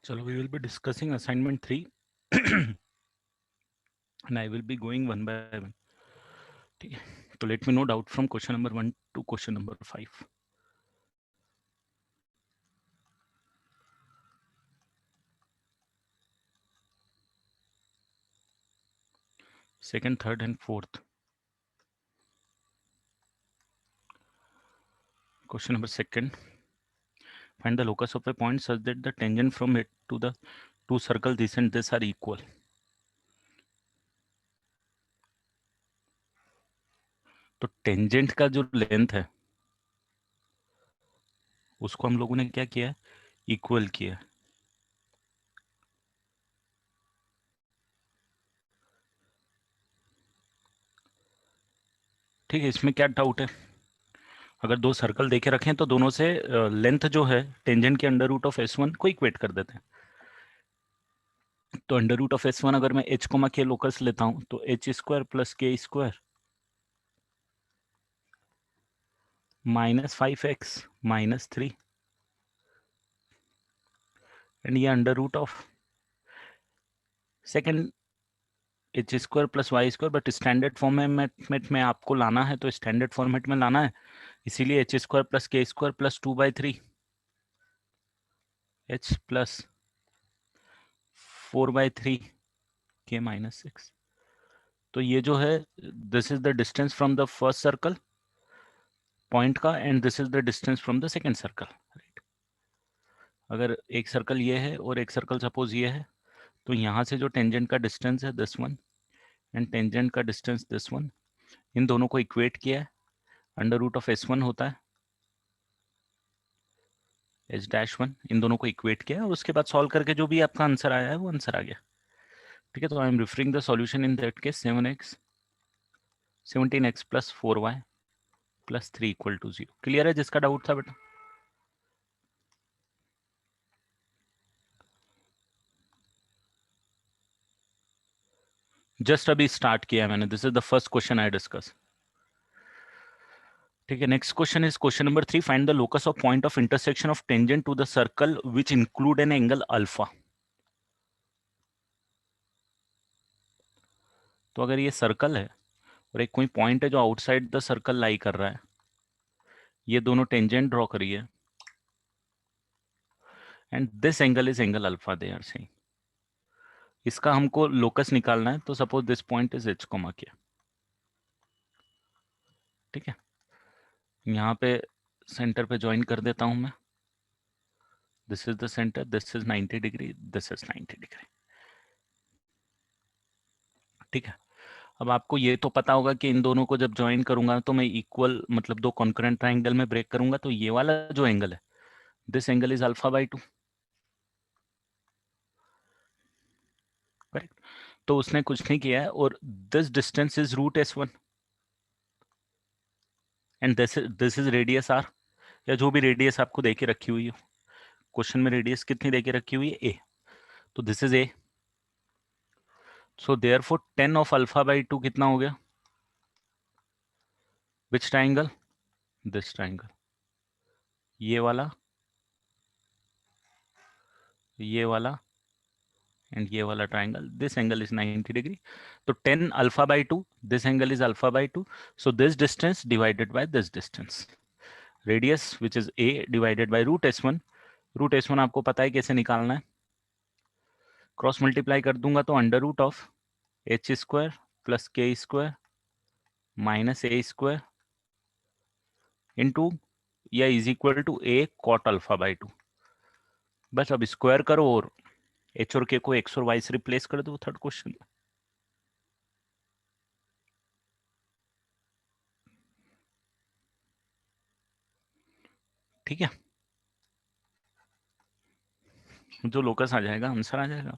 चलो, we will be discussing assignment 3 and I will be going one by one. ठीक है, तो let me note out from question number 1 to question number 5. Second, third and fourth. Question number second. Find the locus of a point such that the tangent from it to the two circles this and this are equal. तो tangent का जो length है उसको हम लोगों ने क्या किया है, इक्वल किया है. ठीक है, इसमें क्या डाउट है? अगर दो सर्कल देके रखें तो दोनों से लेंथ जो है टेंजेंट के अंडर रूट ऑफ S1 को इक्वेट कर देते हैं. तो अंडर रूट ऑफ S1 अगर मैं h कोमा के लोकस लेता हूं तो h स्क्वायर प्लस के स्क्वायर -5x -3 एंड ये under root of second h square plus y square. But standard format में आपको लाना है तो स्टैंडर्ड फॉर्मेट में लाना है, इसीलिए h स्क्वायर प्लस के square plus 2/3 h plus 4/3 K -6. तो ये जो है, this is the distance from the first circle point का and this is the distance from the second circle. अगर एक सर्कल ये है और एक सर्कल सपोज ये है, तो यहाँ से जो टेंजेंट का डिस्टेंस है दिस वन एंड टेंजेंट का डिस्टेंस दिस वन, इन दोनों को इक्वेट किया है, अंडर रूट ऑफ S1 होता है h-1, इन दोनों को इक्वेट किया और उसके बाद सॉल्व करके जो भी आपका आंसर आया है वो आंसर आ गया. ठीक है, तो I am referring the solution in that case 17x plus 4y plus 3 equal to 0. Clear है जिसका डाउट था बेटा? जस्ट अभी स्टार्ट किया है मैंने. This is the first question I discuss. ठीक है, next question is question number 3. Find the locus of point of intersection of tangent to the circle which include an angle alpha. तो अगर ये circle है और एक कोई पॉइंट है जो आउटसाइड द सर्कल लाई कर रहा है, ये दोनों टेंजेंट ड्रॉ करिए and this angle is angle alpha they are saying. इसका हमको लोकस निकालना है, तो suppose this point is h comma k. ठीक है, यहाँ पे सेंटर पे ज्वाइन कर देता हूं मैं. This is the centre, this is 90 degree, this is 90 degree. ठीक है, अब आपको ये तो पता होगा कि इन दोनों को जब ज्वाइन करूंगा तो मैं इक्वल मतलब दो कॉन्करेंट ट्राइंगल में ब्रेक करूंगा, तो ये वाला जो एंगल है दिस एंगल इज अल्फा/2. करेक्ट. तो उसने कुछ नहीं किया है और this distance is root S1 and this is radius r, या जो भी रेडियस आपको देके रखी हुई है. क्वेश्चन में रेडियस कितनी देके रखी हुई है? a. तो this is a. So therefore 10 of अल्फा/2 कितना हो गया? Which triangle? This triangle. ये वाला, ये वाला एंड ये वाला triangle. This angle is 90 degree. तो 10 अल्फा/2, दिस एंगल इज अल्फा/2. So this distance divided by this distance, radius which is a divided by root S1. Root S1 आपको पता है कैसे निकालना है, क्रॉस मल्टीप्लाई कर दूंगा तो under root of h square plus के square minus a square into या is equal to a cot अल्फा/2. बस अब स्क्वायर करो और h और k को x और y से रिप्लेस कर दो थर्ड क्वेश्चन. ठीक है, जो लोकस आ जाएगा आंसर आ जाएगा.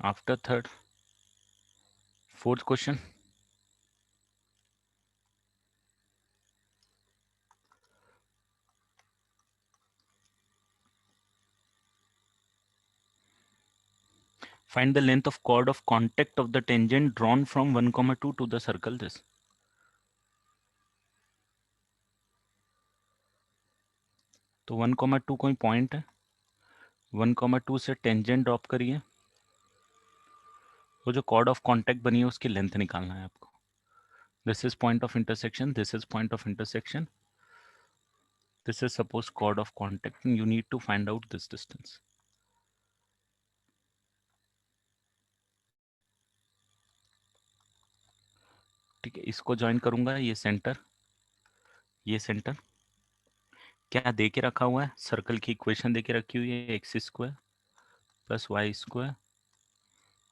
After third, fourth question. Find the length of chord of contact of the tangent drawn from 1, 2 to the circle this. तो 1, 2 कोई पॉइंट है, 1, 2 से टेंजेंट ड्रॉप करिए, वो जो कॉर्ड ऑफ कांटेक्ट बनी है उसकी लेंथ निकालना है आपको. This is point of intersection, this is point of intersection, this is suppose chord of contact, you need to find out this distance. ठीक है, इसको ज्वाइन करूंगा, ये सेंटर, ये सेंटर. क्या दे के रखा हुआ है, सर्कल की इक्वेशन दे के रखी हुई है, x square plus y square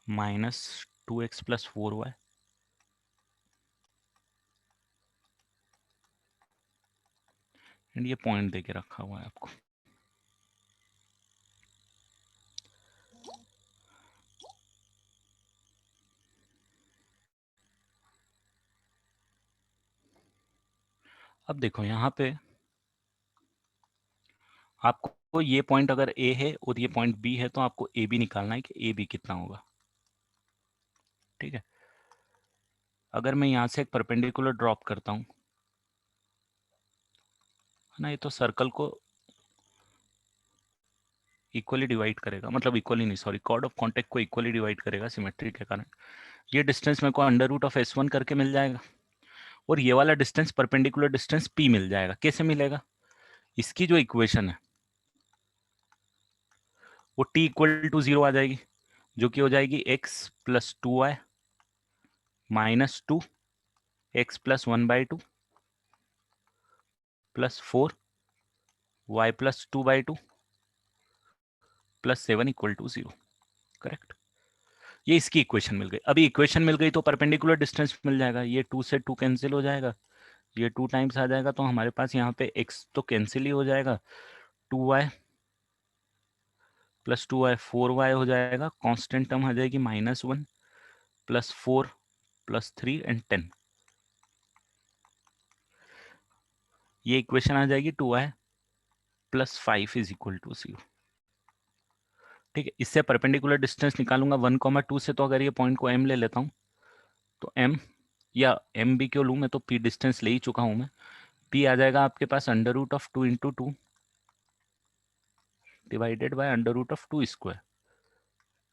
minus 2x plus 4y. And ये पॉइंट दे के रखा हुआ है आपको. अब देखो यहाँ पे आपको ये पॉइंट अगर ए है और ये पॉइंट बी है तो आपको ए बी निकालना है कि ए बी कितना होगा. ठीक है, अगर मैं यहाँ से एक परपेंडिकुलर ड्रॉप करता हूँ, है ना, ये तो सर्कल को इक्वली डिवाइड करेगा, मतलब इक्वली नहीं, सॉरी, कॉर्ड ऑफ कांटेक्ट को इक्वली डिवाइड करेगा सिमेट्री के कारण. ये डिस्टेंस मेरे को अंडर रूट ऑफ S1 करके मिल जाएगा, और ये वाला डिस्टेंस परपेंडिकुलर डिस्टेंस P मिल जाएगा. कैसे मिलेगा, इसकी जो इक्वेशन है वो t इक्वल टू 0 आ जाएगी, जो कि हो जाएगी x plus 2y minus 2 x plus 1/2 plus 4 y plus 2/2 plus 7 equal to 0. Correct, ये इसकी इक्वेशन मिल गई. अभी इक्वेशन मिल गई तो परपेंडिकुलर डिस्टेंस मिल जाएगा, ये 2 से 2 कैंसिल हो जाएगा, ये 2 टाइम्स आ जाएगा, तो हमारे पास यहाँ पे x तो कैंसिल ही हो जाएगा, 2y प्लस 2y 4y हो जाएगा, कांस्टेंट टर्म आ जाएगी -1 प्लस 4 प्लस 3 एंड 10. ये इक्वेशन आ जाएगी 2y plus 5 is equal to 0. ठीक है, इससे परपेंडिकुलर डिस्टेंस निकालूंगा 1, 2 से, तो अगर ये पॉइंट को m ले लेता हूँ तो m, या m भी क्यों लूँ, मैं तो p डिस्टेंस ले ही चुका हूँ मैं. p आ जाएगा आपके पास under root of 2 into 2 divided by under root of 2 square.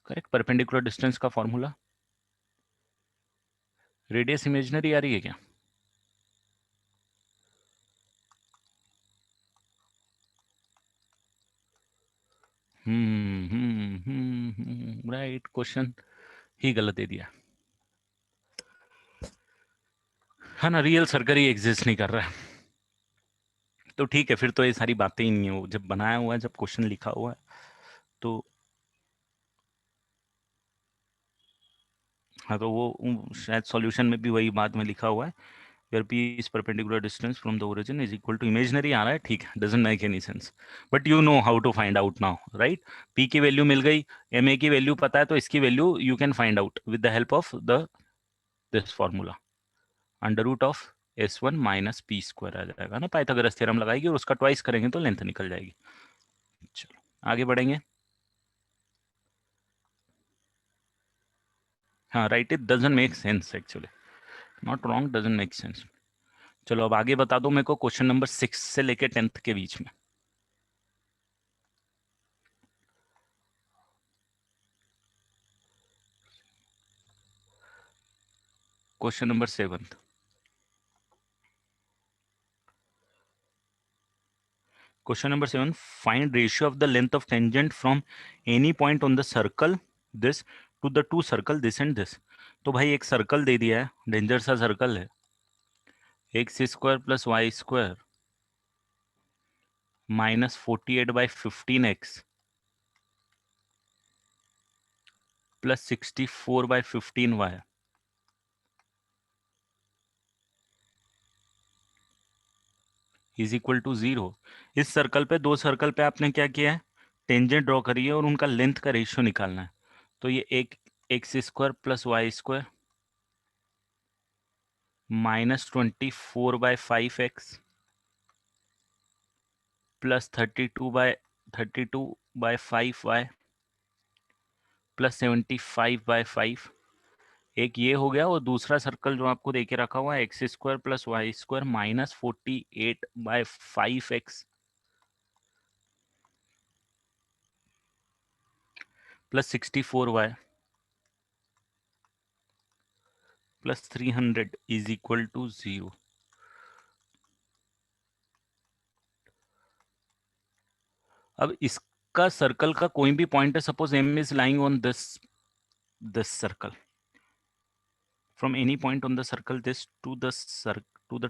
Correct, perpendicular distance का फॉर्मूला. रेडियस इमेजिनरी आ रही है क्या? राइट, क्वेश्चन ही गलत दे दिया है ना, रियल सर्कल ही एग्जिस्ट नहीं कर रहा है. तो ठीक है, फिर तो ये सारी बातें ही नहीं है, वो जब बनाया हुआ है, जब क्वेश्चन लिखा हुआ है तो, हाँ, तो वो शायद सॉल्यूशन में भी वही बात में लिखा हुआ है, where p is perpendicular distance from the origin is equal to imaginary आ रहा है. ठीक है, doesn't make any sense, but you know how to find out now, right? p की वैल्यू मिल गई, ma की वैल्यू पता है, तो इसकी value you can find out with the help of the this formula, under root of S1 minus P square आ जाएगा ना, पाइथागोरस थ्योरम लगाएगी और उसका ट्वाइस करेंगे तो लेंथ निकल जाएगी. चलो आगे बढ़ेंगे. हाँ right, it doesn't make sense actually, not wrong, doesn't make sense. चलो अब आगे बता दो मेरे को, क्वेश्चन नंबर 6 से लेके 10th के बीच में. Question number 7. Question number 7. Find ratio of the length of tangent from any point on the circle this to the two circle this and this. तो भाई एक सर्कल दे दिया है, डेंजर सा सर्कल है, x square plus y square minus 48/15x plus 64/15y is equal to 0. इस circle पे, दो सर्कल पे आपने क्या किया है, टेंजेंट ड्रॉ करी है और उनका लेंथ का रेशियो निकालना है. तो ये एक x square plus y square -24/5x plus 32/5y plus 75/5, एक ये हो गया, और दूसरा सर्कल जो आपको देके रखा हुआ है x² plus y² minus 48/5x plus 64y plus 300 is equal to 0। अब इसका सर्कल का कोई भी पॉइंट है, suppose m is lying on this circle, from any point on the circle this to the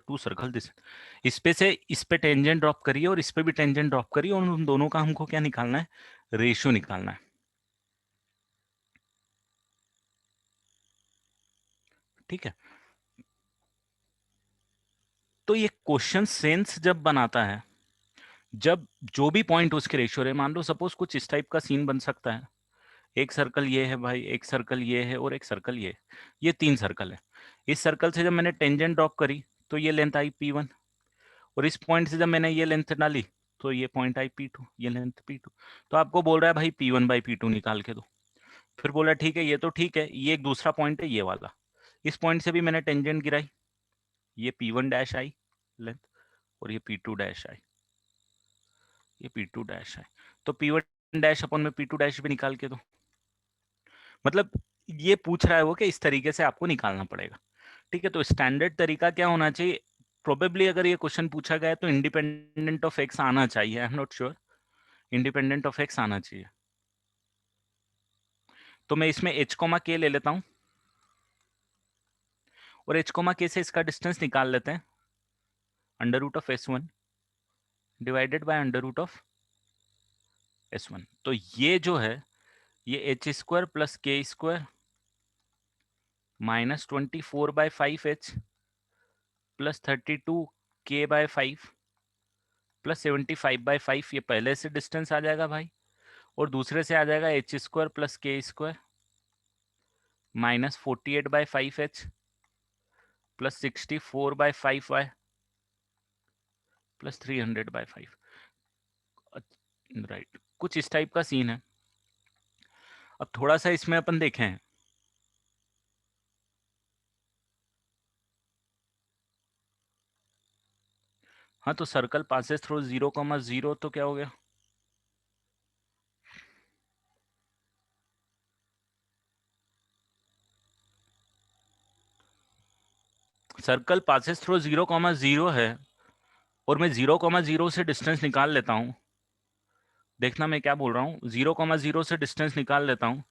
two circle this, इस पे से इस पे टेंजेंट ड्रॉप करिए और इस पे भी टेंजेंट ड्रॉप करिए, और उन दोनों का हमको क्या निकालना है, रेशियो निकालना है। ठीक है, तो ये क्वेश्चन सेंस जब बनाता है, जब जो भी पॉइंट उसके रेशियो है, मान लो सपोज कुछ इस टाइप का सीन बन सकता है, एक सर्कल ये है भाई, एक सर्कल ये है, और एक सर्कल ये 3 सर्कल है। इस सर्कल से जब मैंने टेंजेंट ड्रॉप करी तो ये लेंथ आई P1, और इस पॉइंट से जब मैंने ये लेंथ डाली तो ये पॉइंट आई P2, ये लेंथ P2। तो आपको बोल रहा है भाई P1/P2 निकाल के दो। फिर बोला ठीक है, ये तो ठीक है, ये एक दूसरा पॉइंट है ये वाला, इस पॉइंट से भी मैंने टेंजेंट गिराई, ये P1 डैश आई लेंथ, और ये P2 डैश आई, ये P2 डैश आई। तो P1 डैश अपन में P2 डैश भी निकाल के दो। मतलब ये पूछ रहा है वो कि इस तरीके से आपको निकालना पड़ेगा। ठीक है, तो स्टैंडर्ड तरीका क्या होना चाहिए, प्रोबेबली अगर ये क्वेश्चन पूछा गया है तो इंडिपेंडेंट ऑफ एक्स आना चाहिए, I am not sure, independent of x आना चाहिए। तो मैं इसमें h, k ले लेता हूं, और h, k से इसका डिस्टेंस निकाल लेते हैं, √S1 डिवाइडेड बाय √S1। तो ये जो है ये h² plus k² minus 24/5h plus 32k/5 plus 75/5, ये पहले से डिस्टेंस आ जाएगा भाई, और दूसरे से आ जाएगा h² plus k² minus 48/5h plus 64/5y plus 300/5। Right, कुछ इस टाइप का सीन है। अब थोड़ा सा इसमें अपन देखें, हाँ, तो सर्कल पासेस थ्रू 0,0, तो क्या हो गया, सर्कल पासेस थ्रू 0,0 है, और मैं 0,0 से डिस्टेंस निकाल लेता हूं। देखना मैं क्या बोल रहा हूं, 0,0 से डिस्टेंस निकाल लेता हूं,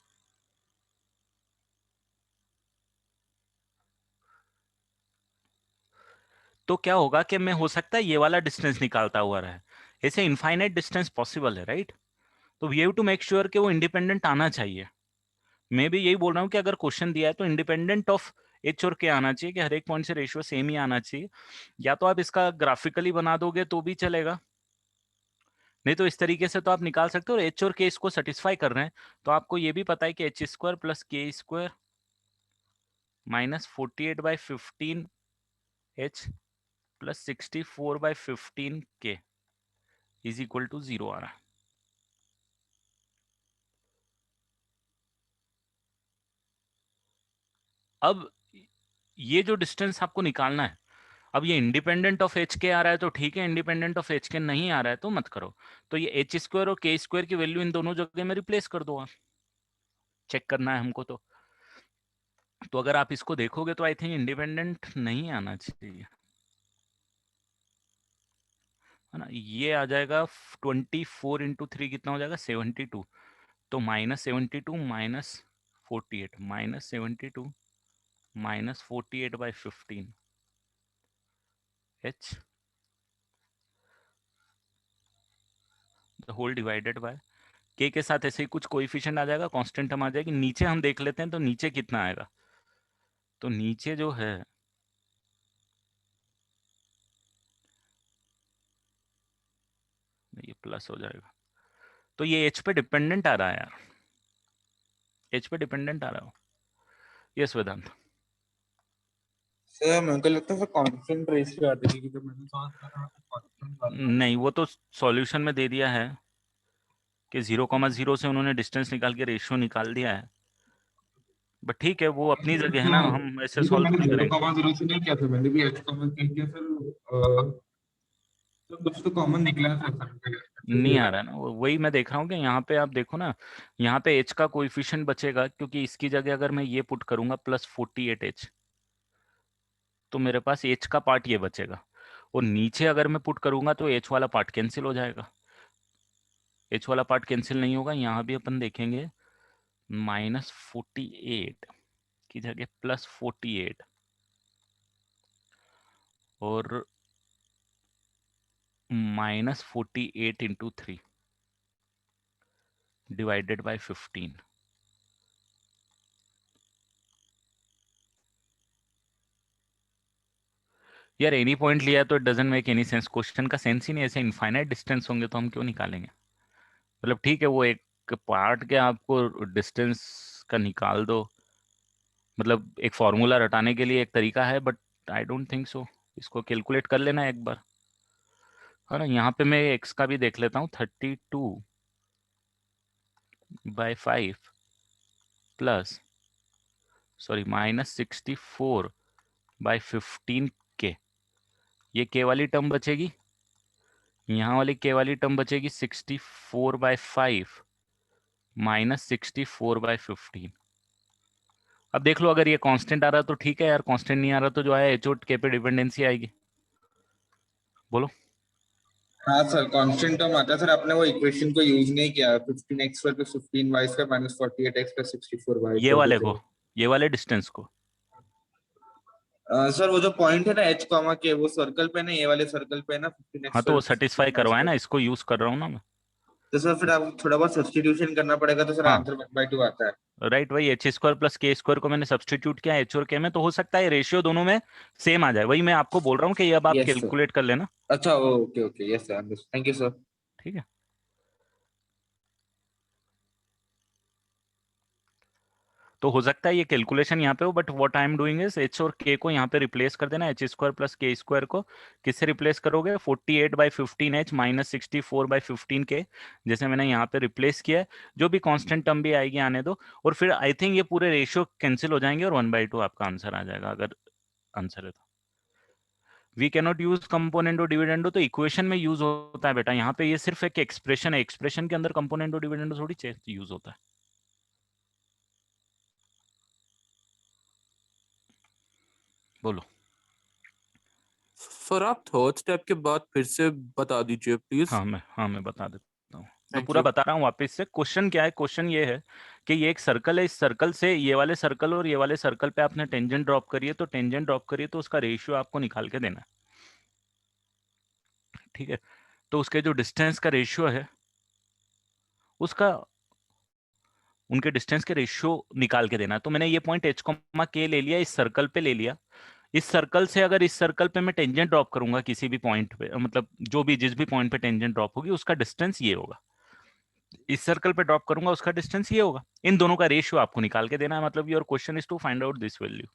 तो क्या होगा कि मैं, हो सकता है ये वाला डिस्टेंस निकालता हुआ रहे, ऐसे इनफाइनाइट डिस्टेंस पॉसिबल है, राइट। तो we have to make sure कि वो इंडिपेंडेंट आना चाहिए। मैं भी यही बोल रहा हूँ कि अगर क्वेश्चन दिया है तो इंडिपेंडेंट ऑफ एच और के आना चाहिए, कि हर एक पॉइंट से रेशियो सेम ही आना चाहिए। या तो आप इसका ग्राफिकली बना दोगे तो भी चलेगा, नहीं तो इस तरीके से तो आप निकाल सकते हो, और एच और के इसको सेटिस्फाई कर रहे हैं, तो आपको ये भी पता है कि h² plus k² minus 48/15h plus 64/15k is equal to 0 आ रहा है। अब ये जो डिस्टेंस आपको निकालना है, अब ये इंडिपेंडेंट ऑफ एच के आ रहा है तो ठीक है, इंडिपेंडेंट ऑफ एच के नहीं आ रहा है तो मत करो। तो ये h² और k² की वैल्यू इन दोनों जगह में रिप्लेस कर दो, आप चेक करना है हमको। तो अगर आप इसको देखोगे तो आई थिंक इंडिपेंडेंट नहीं आना चाहिए, है ना। ये आ जाएगा 24 × 3 कितना हो जाएगा, 72। तो -72 -48 -72 -48/15 h the whole divided by के साथ ऐसे ही कुछ कोएफिशिएंट आ जाएगा, कांस्टेंट हम आ जाएगी। नीचे हम देख लेते हैं तो नीचे कितना आएगा, तो नीचे जो है ये प्लस हो जाएगा, तो ये h पे डिपेंडेंट आ रहा है यार, h पे डिपेंडेंट आ रहा हो। यस वेदांत। सर मेरे को लगता है कांस्टेंट रेशियो आती है, जब मैंने सॉल्व करा तो कांस्टेंट वाला नहीं, वो तो सॉल्यूशन में दे दिया है कि 0,0 से उन्होंने डिस्टेंस निकाल के रेशियो निकाल दिया है, बट ठीक है वो अपनी जगह है ना, हम ऐसे देखो सॉल्व मैंने थोड़ी जीरो करेंगे। कॉमा जीरो से नहीं किया था, मैंने भी एच कॉमा किया सर। तो कुछ तो कॉमन निकला है सर। नहीं आ रहा है ना, वही मैं देख रहा हूँ कि यहाँ पे आप देखो ना, यहाँ पे एच का कोएफिशिएंट बचेगा, क्योंकि इसकी जगह अगर मैं ये पुट करूंगा +48H, तो मेरे पास एच का पार्ट ये बचेगा, और नीचे अगर मैं पुट करूंगा तो एच वाला पार्ट कैंसिल हो जाएगा। एच वाला पार्ट कैंसिल नहीं होगा, यहाँ भी अपन देखेंगे -48 की जगह +48, और -48 × 3 डिवाइडेड बाय 15। यार एनी पॉइंट लिया तो it doesn't make any sense, question का सेंस ही नहीं, ऐसे इनफाइनाइट डिस्टेंस होंगे तो हम क्यों निकालेंगे। मतलब ठीक है वो एक पार्ट के आपको डिस्टेंस का निकाल दो, मतलब एक फॉर्मूला रटाने के लिए एक तरीका है, but I don't think so. इसको कैलकुलेट कर लेना एक बार, है ना। यहाँ पे मैं एक्स का भी देख लेता हूँ, 32/5 प्लस सॉरी -64/15 के, ये के वाली टर्म बचेगी, यहाँ वाली के वाली टर्म बचेगी 64/5 -64/15। अब देख लो अगर ये कांस्टेंट आ रहा तो ठीक है यार, कांस्टेंट नहीं आ रहा तो जो है एच के पे डिपेंडेंसी आएगी। बोलो। हाँ सर, कांस्टेंट टर्म आता है सर, आपने वो इक्वेशन को यूज नहीं किया, 15x² + 15y² - 48x + 64y ये वाले को, ये वाले डिस्टेंस को। सर वो जो पॉइंट है ना एच कॉमा के, वो सर्कल पे ना, ये वाले सर्कल पे ना, हाँ तो 15x² वो + सेटिस्फाई करवाए 15y²। ना, इसको यूज कर रहा हूँ ना मैं। तो सर फिर आप थोड़ा बहुत सब्स्टिट्यूशन करना पड़ेगा, तो सर हाँ आंसर 1/2 आता है। राइट, वही h² + k² को मैंने सब्सटीट्यूट किया एच और के में, तो हो सकता है रेशियो दोनों में सेम आ जाए, वही मैं आपको बोल रहा हूँ कि ये अब आप यस सर। कैलकुलेट कर लेना। अच्छा, okay okay, yes sir, thank you sir. ठीक है, तो हो सकता है ये कैलकुलेशन यहाँ पे हो, but what I am doing is H और के को यहाँ पे रिप्लेस कर देना, h² + k² को किससे रिप्लेस करोगे, 48/15h -64/15 के, जैसे मैंने यहाँ पे रिप्लेस किया है। जो भी कांस्टेंट टर्म भी आएगी आने दो, और फिर आई थिंक ये पूरे रेशियो कैंसिल हो जाएंगे और 1/2 आपका आंसर आ जाएगा, अगर आंसर है तो। वी कैनॉट यूज कंपोनेंट और डिविडेंडो तो इक्वेशन में यूज होता है बेटा, यहाँ पे ये सिर्फ एक एक्सप्रेशन है, एक्सप्रेशन के अंदर कंपोनेंट और डिविडेंडो थोड़ी यूज होता है। बोलो। सर आप थर्ड स्टेप के बाद फिर से बता दीजिए प्लीज। हाँ मैं बता देता हूँ, मैं थैंक पूरा यू। बता रहा हूँ वापस से। क्वेश्चन क्या है, क्वेश्चन ये है कि ये एक सर्कल है, इस सर्कल से ये वाले सर्कल और ये वाले सर्कल पे आपने टेंजेंट ड्रॉप करिए, तो टेंजेंट ड्रॉप करिए तो उसका रेशियो आपको निकाल के देना है, ठीक है। तो उसके जो डिस्टेंस का रेशियो है उसका, उनके डिस्टेंस के रेशियो निकाल के देना है। तो मैंने ये पॉइंट h, k ले लिया, इस सर्कल पे ले लिया। इस सर्कल से अगर इस सर्कल पे मैं टेंजेंट ड्रॉप करूंगा किसी भी पॉइंट पे, मतलब जो भी जिस भी पॉइंट पे टेंजेंट ड्रॉप होगी उसका डिस्टेंस ये होगा, इस सर्कल पे ड्रॉप करूंगा उसका डिस्टेंस ये होगा। इन दोनों का रेशियो आपको निकाल के देना है, मतलब your question is to find out this value,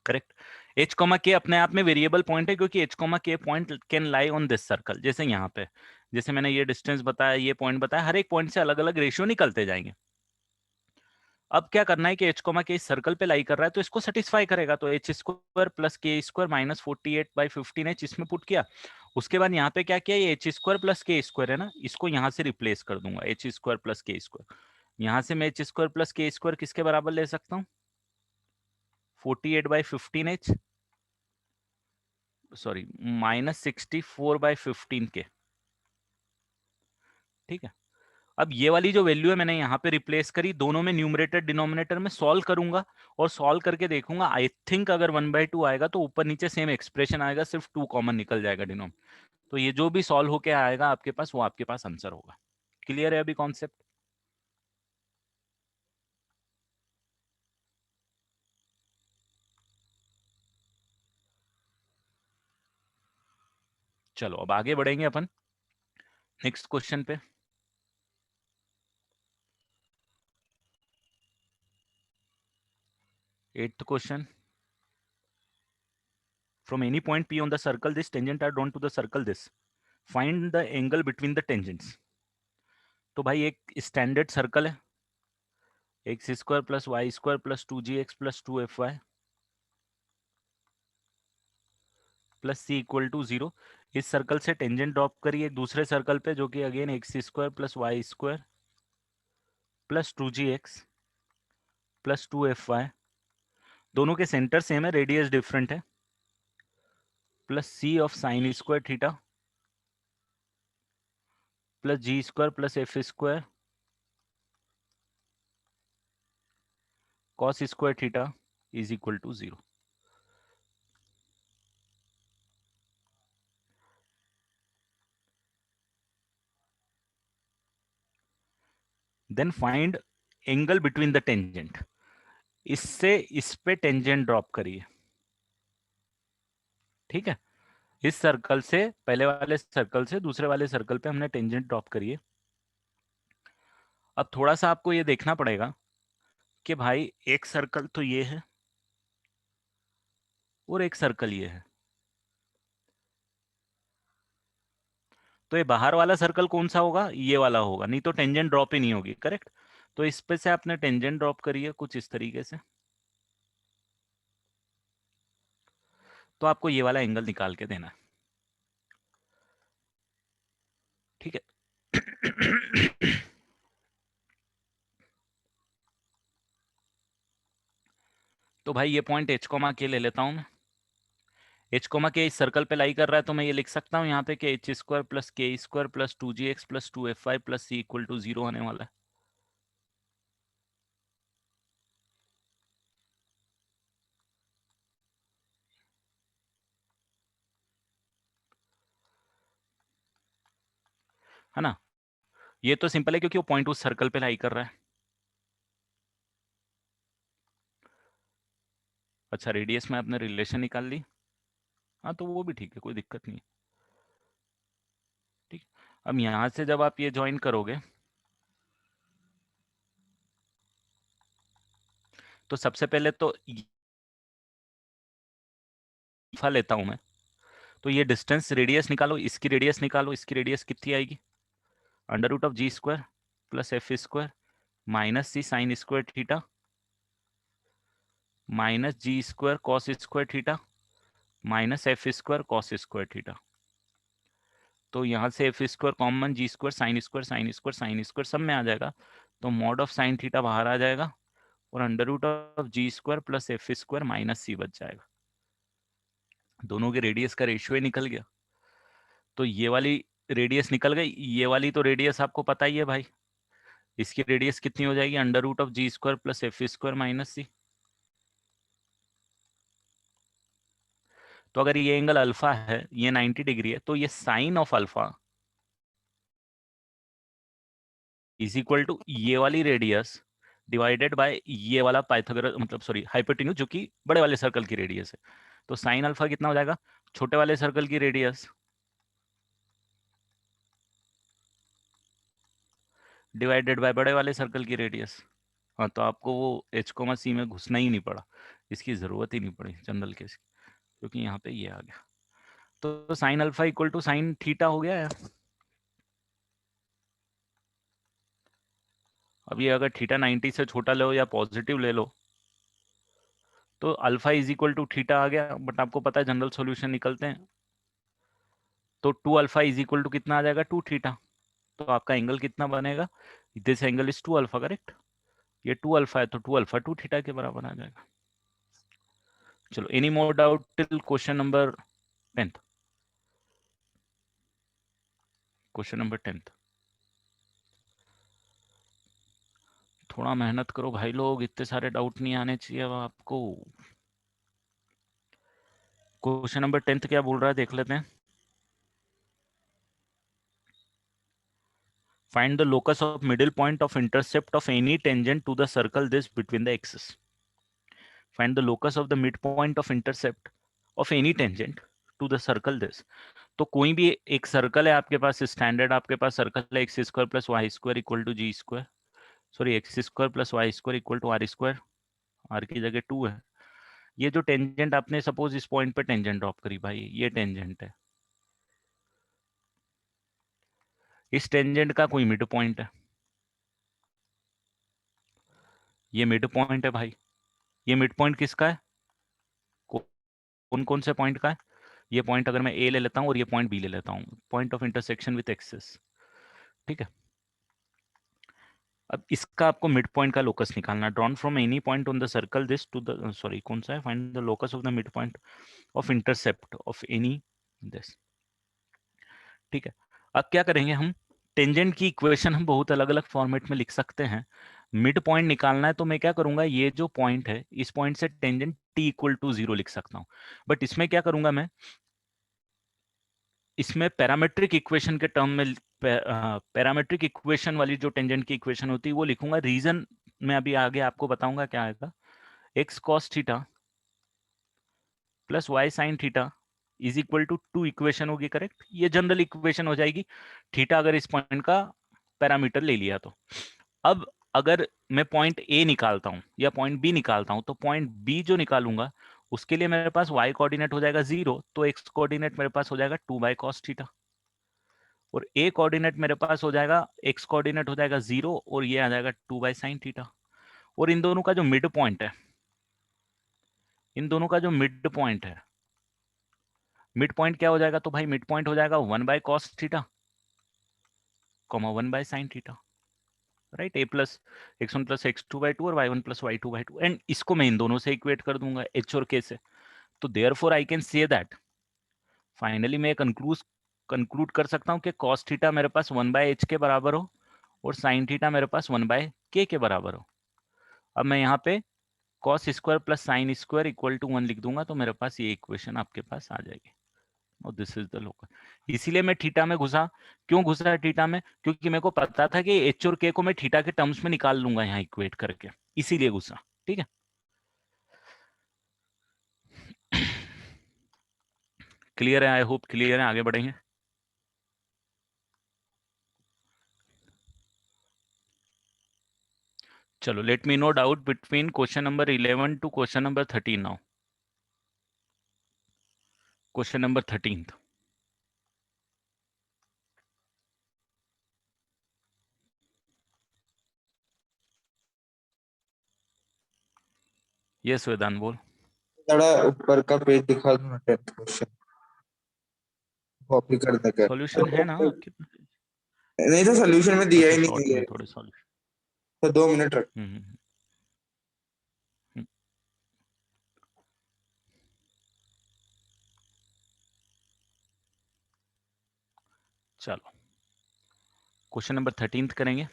correct. h, k अपने आप में वेरिएबल पॉइंट है, क्योंकि h, k point can lie on this circle, जैसे यहाँ पे, जैसे मैंने ये डिस्टेंस बताया, ये पॉइंट बताया, हर एक पॉइंट से अलग अलग रेशियो निकलते जाएंगे। अब क्या करना है कि h, k इस सर्कल पे लाई कर रहा है तो इसको सेटिस्फाई करेगा, तो h² + k² - 48/15h इसमें पुट किया। उसके बाद यहाँ पे क्या किया, ये h² + k² है ना, इसको यहाँ से रिप्लेस कर दूंगा, h² + k²। यहाँ से मैं h² + k² किसके बराबर ले सकता हूँ, 48/15h, सॉरी -64/15 के, ठीक है। अब ये वाली जो वैल्यू है मैंने यहाँ पे रिप्लेस करी, दोनों में न्यूमरेटर डिनोमिनेटर में सॉल्व करूंगा, और सॉल्व करके देखूंगा, आई थिंक अगर 1/2 आएगा तो ऊपर नीचे सेम एक्सप्रेशन आएगा, सिर्फ 2 कॉमन निकल जाएगा डिनोम, तो ये जो भी सॉल्व होके आएगा आपके पास, वो आपके पास आंसर होगा। क्लियर है अभी कॉन्सेप्ट। चलो अब आगे बढ़ेंगे अपन नेक्स्ट क्वेश्चन पे। 8th question, from any point P on the circle this tangent are drawn to the circle this, find the angle between the tangents। तो भाई एक स्टैंडर्ड सर्कल है, x square plus y square plus 2gx plus 2fy plus c equal to 0। इस circle से tangent drop करिए दूसरे circle पे, जो कि again x square plus y square plus 2gx plus 2fy, दोनों के सेंटर सेम है, रेडियस डिफरेंट है, plus c of sine square theta plus g square plus F square cos square theta is equal to 0। Then find angle between the tangent, इससे इस पे tangent drop करिए, ठीक है। इस सर्कल से, पहले वाले सर्कल से दूसरे वाले सर्कल पे हमने टेंजेंट ड्रॉप करिए। अब थोड़ा सा आपको ये देखना पड़ेगा कि भाई एक सर्कल तो ये है और एक सर्कल ये है, तो ये बाहर वाला सर्कल कौन सा होगा, ये वाला होगा, नहीं तो टेंजेंट ड्रॉप ही नहीं होगी, करेक्ट। तो इस पे से आपने टेंजेंट ड्रॉप करिए कुछ इस तरीके से, तो आपको ये वाला एंगल निकाल के देना है, ठीक है। तो भाई ये पॉइंट एच कोमा के ले लेता हूं मैं, एच कोमा के इस सर्कल पे लाई कर रहा है, तो मैं ये लिख सकता हूँ यहाँ पे कि एच स्क्वायर प्लस के square plus 2gx plus 2fy plus c equal to 0 होने वाला है। है ना, ये तो सिंपल है क्योंकि वो पॉइंट उस सर्कल पे लाई कर रहा है। अच्छा, रेडियस में आपने रिलेशन निकाल ली, हाँ तो वो भी ठीक है, कोई दिक्कत नहीं है, ठीक। अब यहाँ से जब आप ये ज्वाइन करोगे तो सबसे पहले तो अल्फा लेता हूं मैं, तो ये डिस्टेंस रेडियस निकालो, इसकी रेडियस निकालो, इसकी रेडियस कितनी आएगी, under root of G square plus F square minus C sine square theta minus G square cos square theta minus F square cos square theta. तो यहाँ से F square common, G square sine square sine square sine square सब में आ जाएगा, तो mod of sine theta बाहर आ जाएगा और under root of G square plus F square minus C बच जाएगा, दोनों के रेडियस का रेशियो ही निकल गया। तो ये वाली रेडियस निकल गई, ये वाली तो रेडियस आपको पता ही है भाई, इसकी रेडियस कितनी हो जाएगी, under root of G square plus F square minus C. तो अगर ये एंगल अल्फा है, ये 90 डिग्री है, तो ये sine of alpha is equal to ये वाली रेडियस डिवाइडेड बाय ये वाला पाइथागोरस, मतलब सॉरी हाइपोटेन्यूज, जो कि बड़े वाले सर्कल की रेडियस है। तो साइन अल्फा कितना हो जाएगा, छोटे वाले सर्कल की रेडियस डिवाइडेड बाय बड़े वाले सर्कल की रेडियस। हाँ, तो आपको वो एच कोमा सी में घुसना ही नहीं पड़ा, इसकी जरूरत ही नहीं पड़ी जनरल केस की, क्योंकि यहाँ पे ये आ गया। तो sine alpha equal to sine theta हो गया यार। अब ये अगर थीटा 90 से छोटा लो या पॉजिटिव ले लो, तो alpha is equal to theta आ गया, बट आपको पता है जनरल सॉल्यूशन निकलते हैं, तो 2 अल्फा इज इक्वल टू कितना आ जाएगा, 2 थीटा। तो आपका एंगल कितना बनेगा, this angle is 2 alpha, correct. ये 2 अल्फा है तो 2 अल्फा 2 थीटा के बराबर आ जाएगा। चलो, any more doubt till question number 10th, question number 10th। थोड़ा मेहनत करो भाई लोग, इतने सारे डाउट नहीं आने चाहिए अब आपको। क्वेश्चन नंबर 10th क्या बोल रहा है देख लेते हैं। Find the locus of middle point of intercept of any tangent to the circle this between the axes. Find the locus of the midpoint of intercept of any tangent to the circle this. तो कोई भी एक circle है आपके पास, standard आपके पास circle है, x square plus y square equal to g square, sorry x square plus y square equal to r square, r की जगह 2 है। ये जो टेंजेंट आपने सपोज इस पॉइंट पे टेंजेंट ड्रॉप करी भाई, ये टेंजेंट है, इस टेंजेंट का कोई मिड पॉइंट है, ये मिड पॉइंट है भाई, ये मिड पॉइंट किसका है, कौन कौन से पॉइंट का है, ये पॉइंट अगर मैं ए ले लेता हूँ और ये पॉइंट बी ले लेता हूँ, point of intersection with axis, ठीक है। अब इसका आपको मिड पॉइंट का लोकस निकालना है, drawn from any point on the circle this to the, sorry कौन सा है, find the locus of the mid point of intercept of any this, ठीक है। अब क्या करेंगे हम, टेंजेंट की इक्वेशन हम बहुत अलग अलग फॉर्मेट में लिख सकते हैं। मिड पॉइंट निकालना है तो मैं क्या करूंगा, ये जो पॉइंट है इस पॉइंट से टेंजेंट t इक्वल टू 0 लिख सकता हूं, बट इसमें क्या करूंगा मैं, इसमें पैरामेट्रिक इक्वेशन के टर्म में, पैरामेट्रिक इक्वेशन वाली जो टेंजेंट की इक्वेशन होती है वो लिखूंगा। रीजन मैं अभी आगे आपको बताऊंगा क्या आएगा, x cos theta plus y sine theta is equal to 2 equation होगी, करेक्ट। ये जनरल इक्वेशन हो जाएगी, थीटा अगर इस पॉइंट का पैरामीटर ले लिया तो। अब अगर मैं पॉइंट ए निकालता हूं या पॉइंट बी निकालता हूं, तो पॉइंट बी जो निकालूंगा उसके लिए मेरे पास y कोऑर्डिनेट हो जाएगा 0, तो x कोऑर्डिनेट मेरे पास हो जाएगा 2 बाई कॉस थीटा, और a कोऑर्डिनेट मेरे पास हो जाएगा, x कोऑर्डिनेट हो जाएगा 0 और ये आ जाएगा 2 बाई साइन थीटा। और इन दोनों का जो मिड पॉइंट है, इन दोनों का जो मिड पॉइंट है, मिड पॉइंट क्या हो जाएगा, तो भाई मिड पॉइंट हो जाएगा 1 by cos theta comma 1 by sine theta, right. a plus x1 plus x2 by 2 और y1 plus y2 by 2, and इसको मैं इन दोनों से इक्वेट कर दूंगा h और k से। तो therefore I can say that, finally मैं कंक्लूड कर सकता हूं कि cos थीटा मेरे पास 1 बाय h के बराबर हो और sin थीटा मेरे पास 1 बाय k के बराबर हो। अब मैं यहाँ पे cos square plus sine square equal to 1 लिख दूंगा, तो मेरे पास ये इक्वेशन आपके पास आ जाएगी, और दिस इज द लोकल। इसीलिए मैं थीटा में घुसा, क्यों घुसा थीटा में, क्योंकि मेरे को पता था कि h और k को मैं थीटा के टर्म्स में निकाल लूंगा यहाँ इक्वेट करके, इसीलिए घुसा, ठीक है। क्लियर है, आई होप क्लियर है, आगे बढ़ेंगे। चलो, let me know doubt between question number 11 to question number 13 now. Question number 13। Yes Vedant बोल। थोड़ा ऊपर का पेज दिखा दो ना, 10th क्वेश्चन कॉपी करने का। सॉल्यूशन है ना आपके पास? नहीं तो सोल्यूशन में दिया अच्छा, ही नहीं शॉर्ट में है, थोड़े सॉल्यूशन। तो 2 मिनट रख। हम्म हम्म, हम्म। चलो, क्वेश्चन नंबर 13 करेंगे।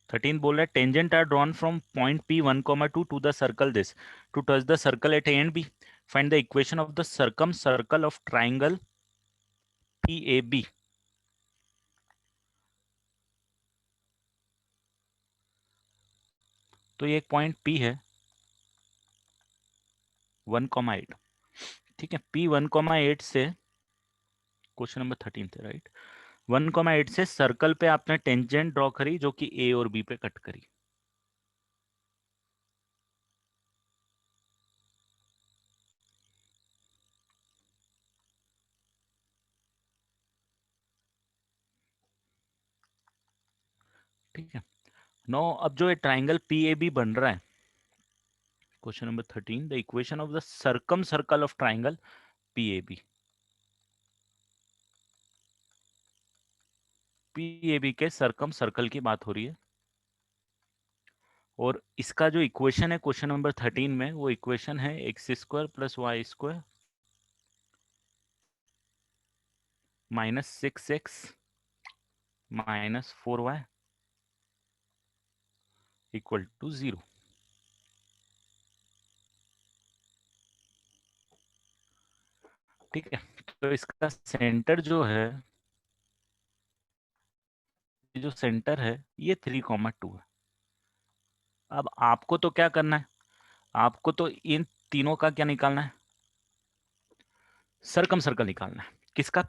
थर्टीन बोल रहा है, tangent are drawn from point P1, 2 to the circle this to touch the circle at A and B, find the equation of the circumcircle of triangle PAB। तो ये एक point P है 1,8, ठीक है। P1,8 से, question number 13 थे right, 1,8 से circle पे आपने टेंजेंट ड्रॉ करी जो कि A और B पे कट करी, ठीक है। नो, अब जो ये ट्राइंगल PAB बन रहा है, question number 13, the equation of the circumcircle of triangle PAB। PAB के सर्कम सर्कल की बात हो रही है, और इसका जो इक्वेशन है क्वेश्चन नंबर 13 में, वो इक्वेशन है x square plus y square minus 6x minus 4y equal to 0, ठीक है। तो इसका सेंटर जो है, ये जो सेंटर है ये 3,2 है। अब आपको तो क्या करना है, आपको तो इन तीनों का क्या निकालना है, सरकम सर्कल निकालना है। किसका,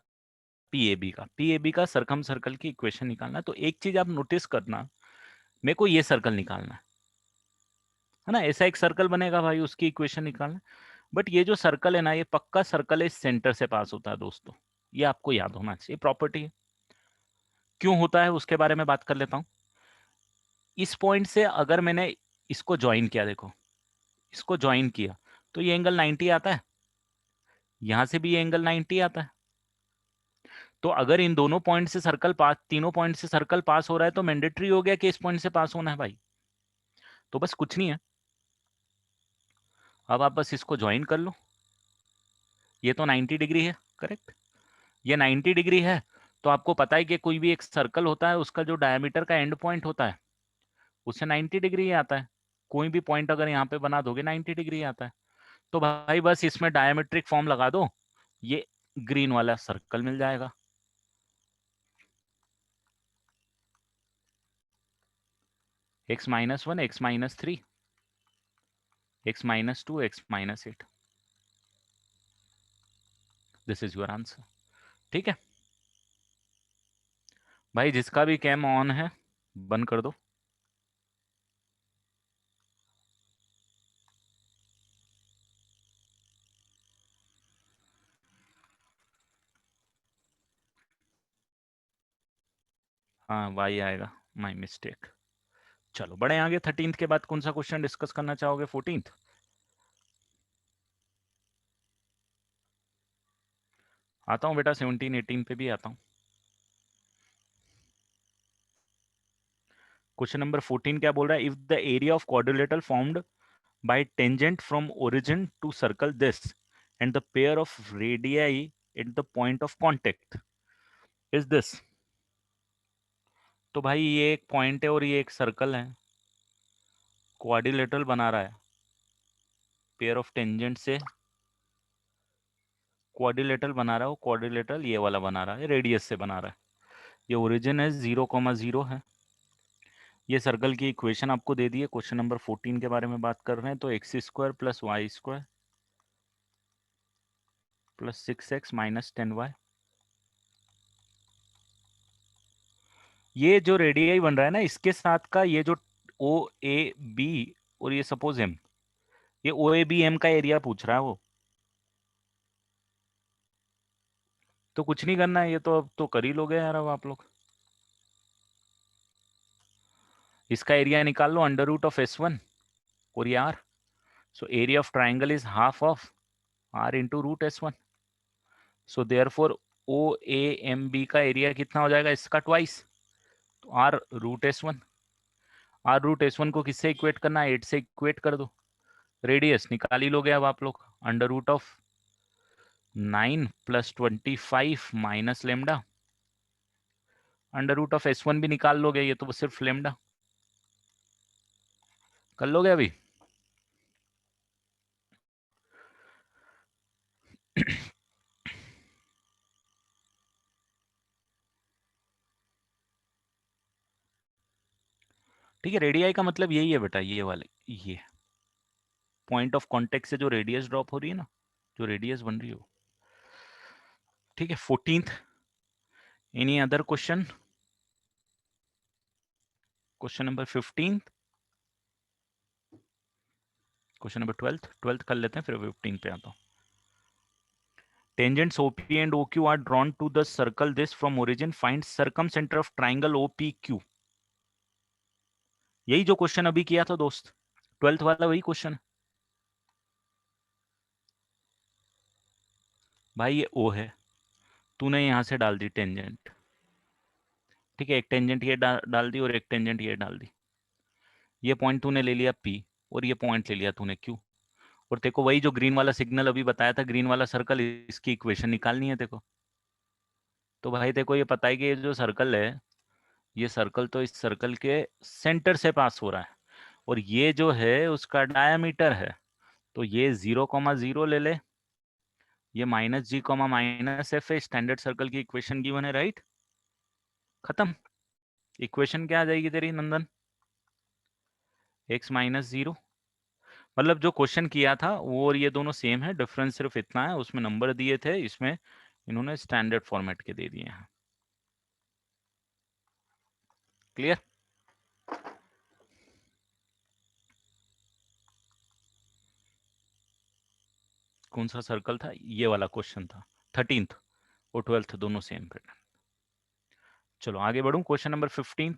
पीएबी का सरकम सर्कल की इक्वेशन निकालना है। तो एक चीज आप नोटिस करना, मेरे को ये सर्कल निकालना है ना, ऐसा एक सर्कल बनेगा भाई, उसकी इक्वेशन निकालना है। बट ये जो सर्कल है ना, ये पक्का सर्कल है, इस सेंटर से पास होता है दोस्तों, ये आपको याद होना चाहिए, प्रॉपर्टी है। क्यों होता है उसके बारे में बात कर लेता हूं। इस पॉइंट से अगर मैंने इसको ज्वाइन किया, देखो इसको ज्वाइन किया, तो ये एंगल 90 आता है, यहां से भी ये एंगल 90 आता है। तो अगर इन दोनों पॉइंट से सर्कल पास, तीनों पॉइंट से सर्कल पास हो रहा है, तो मैंडेटरी हो गया कि इस पॉइंट से पास होना है भाई। तो बस कुछ नहीं है, अब आप बस इसको ज्वाइन कर लो। ये तो 90 डिग्री है, करेक्ट, ये 90 डिग्री है। तो आपको पता है कि कोई भी एक सर्कल होता है, उसका जो डायमीटर का एंड पॉइंट होता है उससे 90 डिग्री ही आता है। कोई भी पॉइंट अगर यहाँ पे बना दोगे 90 डिग्री आता है। तो भाई बस इसमें डायमेट्रिक फॉर्म लगा दो, ये ग्रीन वाला सर्कल मिल जाएगा। x-1, x-3, x-2, x-8, this is your answer. ठीक है भाई, जिसका भी कैम ऑन है बंद कर दो। हाँ वाई आएगा, माय मिस्टेक। चलो बड़े आगे, 13th के बाद कौन सा क्वेश्चन डिस्कस करना चाहोगे? 14th? आता हूँ बेटा, 17 18 पे भी आता हूँ। क्वेश्चन नंबर 14 क्या बोल रहा है? If the area of quadrilateral formed by tangent from origin to circle this and the pair of radii at the point of contact is this. तो भाई ये एक पॉइंट है और ये एक सर्कल है, क्वाड्रिलेटरल बना रहा है, पेयर ऑफ टेंजेंट से क्वाड्रिलेटरल बना रहा है, वो क्वाड्रिलेटरल ये वाला बना रहा है, रेडियस से बना रहा है। ये ओरिजिन है 0,0 है। ये सर्कल की इक्वेशन आपको दे दी है। क्वेश्चन नंबर 14 के बारे में बात कर रहे हैं। तो x² plus y² plus 6x minus 10y, ये जो रेडियाई बन रहा है ना, इसके साथ का ये जो ओ ए बी और ये सपोज एम, ये ओ ए बी एम का एरिया पूछ रहा है वो। तो कुछ नहीं करना है, ये तो अब तो कर ही लोगे यार अब आप लोग। इसका एरिया निकाल लो, अंडर रूट ऑफ S1 और ये r। So area of triangle is half of r into root S1। So therefore O A M B का एरिया कितना हो जाएगा? इसका ट्वाइस, तो r√S1 को किससे इक्वेट करना है? 8 से इक्वेट कर दो। रेडियस निकाल ही लोगे अब आप लोग, under root of 9 plus 25 minus lambda. Under root of S1 भी निकाल लोगे, ये तो सिर्फ लेमडा कर लोगे अभी। ठीक है, रेडियाई का मतलब यही है बेटा, ये वाले, ये पॉइंट ऑफ कांटेक्ट से जो रेडियस ड्रॉप हो रही है ना, जो रेडियस बन रही हो। ठीक है, 14th, any other question? Question number 15, question number 12th कर लेते हैं, फिर 15 पे आता हूँ। Tangents OP and OQ are drawn to the circle this from origin. Find circumcenter of triangle OPQ. यही जो क्वेश्चन अभी किया था दोस्त, 12th वाला वही क्वेश्चन। भाई ये O है, तूने यहां से डाल दी टेंजेंट, ठीक है, एक टेंजेंट ये डाल दी और एक टेंजेंट ये डाल दी। ये पॉइंट तूने ले लिया P और ये पॉइंट ले लिया तूने Q। और तेको वही जो ग्रीन वाला सिग्नल अभी बताया था, ग्रीन वाला सर्कल, इसकी इक्वेशन निकालनी है तेको। तो भाई तेको ये पता है कि ये जो सर्कल है, ये सर्कल तो इस सर्कल के सेंटर से पास हो रहा है, और ये जो है उसका डायामीटर है। तो ये 0,0 ले ले, ये -g,-f है। स्टैंडर्ड सर्कल की इक्वेशन गिवन है, राइट? खत्म। इक्वेशन क्या आ जाएगी तेरी नंदन? x-0। मतलब जो क्वेश्चन किया था वो और ये दोनों सेम है, डिफरेंस सिर्फ इतना है, उसमें नंबर दिए थे, इसमें इन्होंने स्टैंडर्ड फॉर्मेट के दे दिए हैं। क्लियर? कौन सा सर्कल था? ये वाला क्वेश्चन था, 13th और 12th दोनों सेम पैटर्न। चलो आगे बढ़ूं, question number 15।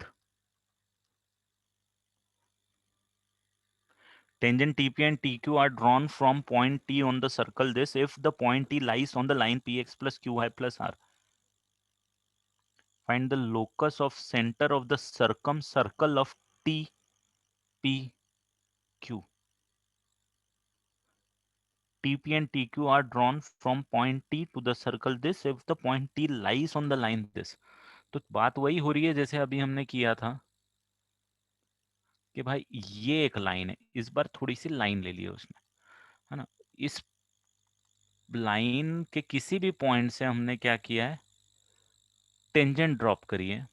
Tangent TP and TQ are drawn from point T on the circle this if the point T lies on the line PX plus QY plus R. Find the locus of center of the circumcircle of TPQ. TP and TQ are drawn from point T to the circle this if the point T lies on the line this. तो बात वही हो रही है जैसे अभी हमने किया था कि भाई ये एक लाइन है, इस बार थोड़ी सी लाइन ले ली है उसने, है ना। इस लाइन के किसी भी पॉइंट से हमने क्या किया है, टेंजेंट ड्रॉप करी है।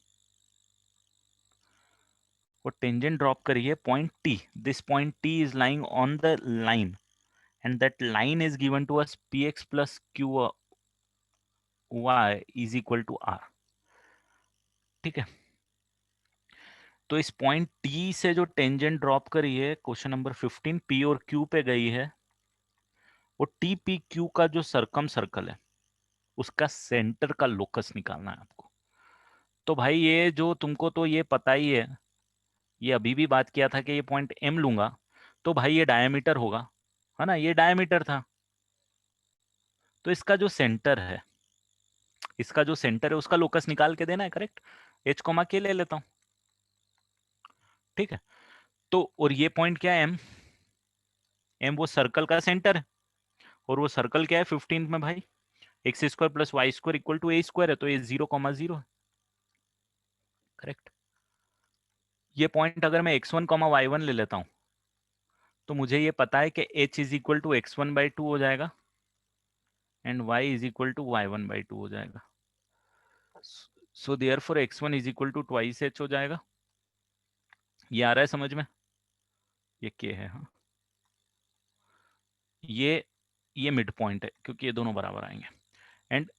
वो टेंजेंट ड्रॉप करी है point T, this point T is lying on the line and that line is given to us px plus q y is equal to r। ठीक है, तो इस पॉइंट टी से जो टेंजेंट ड्रॉप करी है क्वेश्चन नंबर 15 p और q पे गई है, वो टी पी क्यू का जो सरकम सर्कल है उसका सेंटर का लोकस निकालना है आपको। तो भाई ये जो तुमको तो ये पता ही है, ये अभी भी बात किया था कि ये पॉइंट m लूंगा तो भाई ये डायमीटर होगा, है ना, ये डायमीटर था। तो इसका जो सेंटर है, इसका जो सेंटर है उसका लोकस निकाल के देना है, करेक्ट। h कॉमा के ले लेता हूं, ठीक है। तो और ये पॉइंट क्या है, m वो सर्कल का सेंटर है, और वो सर्कल क्या है 15 में भाई, x square plus y square equal to a square है, तो ये 0,0 है, करेक्ट। ये पॉइंट अगर मैं x1,y1 ले लेता हूं तो मुझे ये पता है कि h is equal to x1/2 हो जाएगा and y is equal to y1/2 हो जाएगा। So therefore x1 is equal to twice h हो जाएगा। ये आ रहा है समझ में, ये k है, हाँ। ये मिड पॉइंट है क्योंकि ये दोनों बराबर आएंगे एंड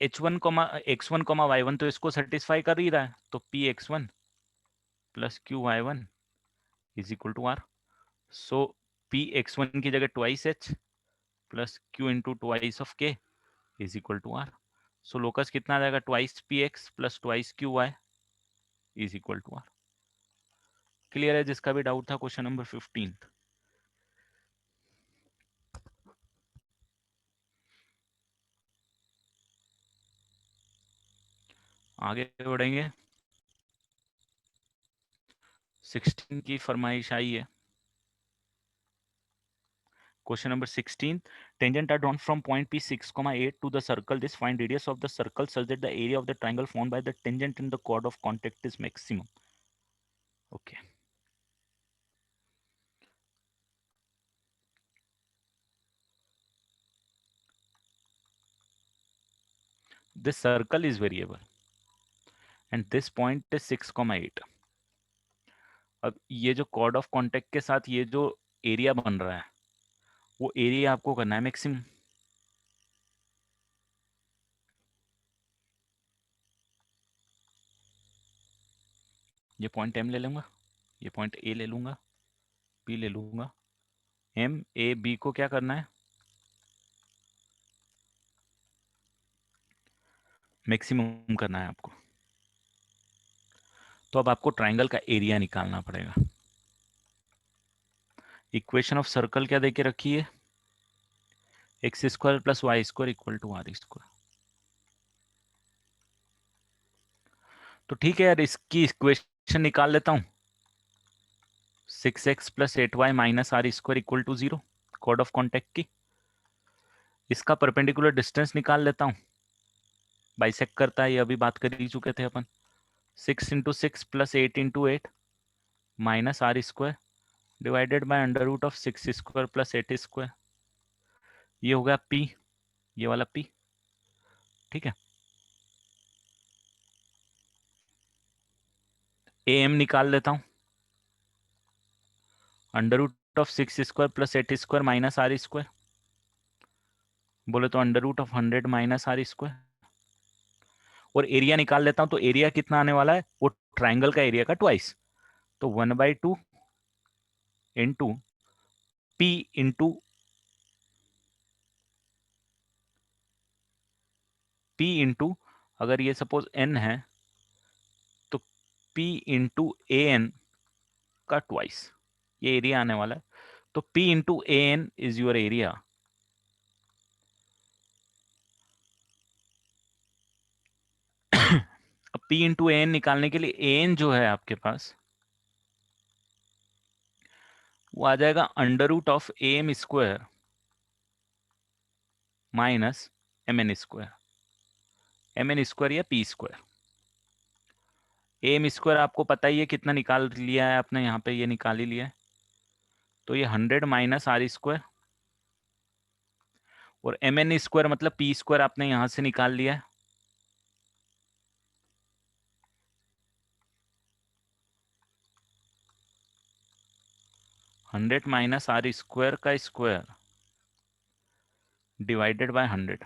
x1,y1 तो इसको सेटिस्फाई कर ही रहा है, तो px1 plus qy1 is equal to r। So px1 की जगह twice h plus q into twice of k is equal to r। So locus कितना आ जाएगा, twice px plus twice qy is equal to r। Clear है जिसका भी doubt था question number 15। आगे बढ़ेंगे, 16 की फरमाइश आई है। Question number 16. Tangent are drawn from point P6, 8 to the circle. This find radius of the circle such that the area of the triangle formed by the tangent in the chord of contact is maximum. Okay. This circle is variable and this point is 6,8. अब ये जो chord of contact के साथ ये जो area बन रहा है वो एरिया आपको करना है मैक्सिमम। ये पॉइंट M ले लूंगा, ये पॉइंट A ले लूंगा, B ले लूंगा। M A B को क्या करना है, मैक्सिमम करना है आपको। तो अब आपको ट्राइंगल का एरिया निकालना पड़ेगा। इक्वेशन ऑफ सर्कल क्या देके रखी है, x square plus y square equal to r square. तो ठीक है यार, इसकी इक्वेशन निकाल लेता हूं, 6x plus 8y minus r square equal to 0, chord of contact की। इसका परपेंडिकुलर डिस्टेंस निकाल लेता हूं, बाइसेक्ट करता है, ये अभी बात कर ही चुके थे अपन। 6 into 6 plus 8 into 8 minus r square divided by under root of 6 square plus 8 square. ये हो गया p, ये वाला p, ठीक है। am निकाल लेता हूं, under root of 6 square plus 8 square minus r square, बोले तो under root of 100 minus r square. और एरिया निकाल लेता हूं, तो एरिया कितना आने वाला है, वो ट्राइंगल का एरिया का ट्वाइस, तो 1/2 into p into p into, अगर ये सपोज n है P इंटू ए एन का ट्वाइस, ये एरिया आने वाला है। तो P into A N is your area. अब P इंटू ए एन निकालने के लिए ए एन जो है आपके पास वो आ जाएगा under root of A M square minus M N square, M N square या पी स्क्वायर। एम स्क्वायर आपको पता ही है कितना निकाल लिया है आपने, यहाँ पे ये निकाल ही लिया है। तो ये 100 माइनस आर स्क्वायर, और एम एन स्क्वायर मतलब पी स्क्वायर आपने यहाँ से निकाल लिया है। हंड्रेड माइनस आर स्क्वायर का स्क्वायर डिवाइडेड बाय 100।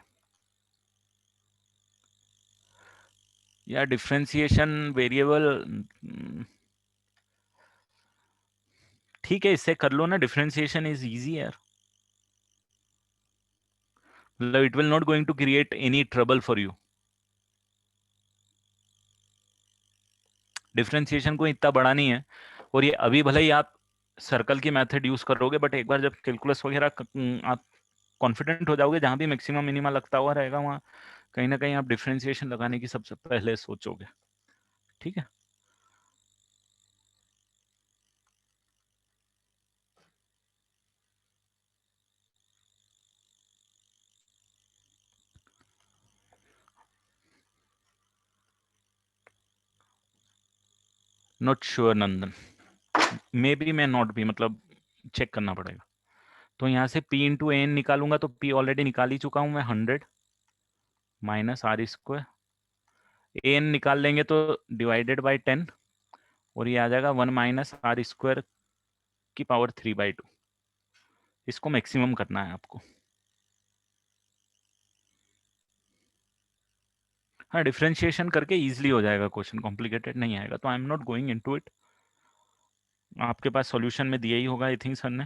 या डिफरेंशिएशन वेरिएबल ठीक है, इससे कर लो ना, डिफरेंशिएशन इज इजी यार, मतलब it will not going to create any trouble for you. Differentiation को इतना बड़ा नहीं है, और ये अभी भले ही आप सर्कल की मेथड यूज करोगे, बट एक बार जब कैलकुलस वगैरह आप कॉन्फिडेंट हो जाओगे, जहां भी मैक्सिमम मिनिमम लगता हुआ रहेगा वहां कहीं ना कहीं आप डिफरेंशिएशन लगाने की सबसे पहले सोचोगे। ठीक है, not sure Nandan, may be may not be, मतलब चेक करना पड़ेगा। तो यहाँ से P इंटू एन निकालूंगा तो P ऑलरेडी निकाल ही चुका हूं मैं, 100 माइनस आर स्क्वायर, एन निकाल लेंगे तो डिवाइडेड बाय 10, और ये आ जाएगा 1 माइनस आर स्क्वायर की पावर 3/2। इसको मैक्सिमम करना है आपको। हाँ, डिफरेंशिएशन करके इजीली हो जाएगा क्वेश्चन, कॉम्प्लिकेटेड नहीं आएगा। तो I am not going into it, आपके पास सॉल्यूशन में दिया ही होगा आई थिंक सर ने।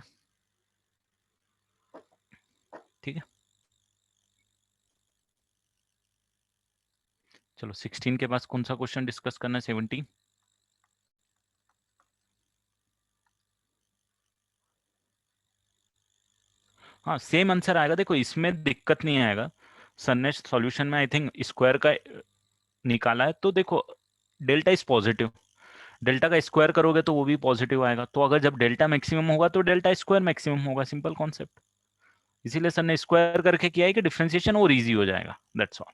ठीक है, चलो 16 के पास कौन सा क्वेश्चन डिस्कस करना है? 17। हाँ, सेम आंसर आएगा, देखो इसमें दिक्कत नहीं आएगा। सर ने सॉल्यूशन में आई थिंक स्क्वायर का निकाला है, तो देखो डेल्टा इज पॉजिटिव, डेल्टा का स्क्वायर करोगे तो वो भी पॉजिटिव आएगा। तो अगर जब डेल्टा मैक्सिमम होगा तो डेल्टा स्क्वायर मैक्सिमम होगा, सिंपल कॉन्सेप्ट। इसीलिए सर ने स्क्वायर करके किया है कि डिफरेंशिएशन और इजी हो जाएगा, दैट्स ऑल।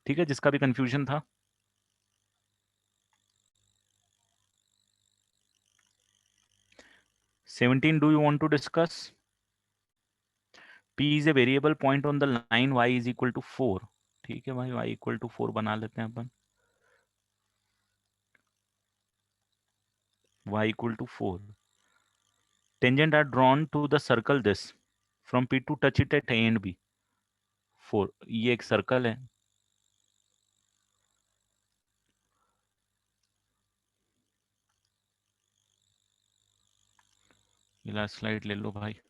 ठीक है, जिसका भी कंफ्यूजन था। Seventeen, do you want to discuss? P is a variable point on the line y is equal to 4। ठीक है भाई, y equal to 4 बना लेते हैं अपन। y equal to 4, tangent are drawn to the circle this, from P to touch it at A and B। 4, ये एक circle है। Last slide ले लो भाई।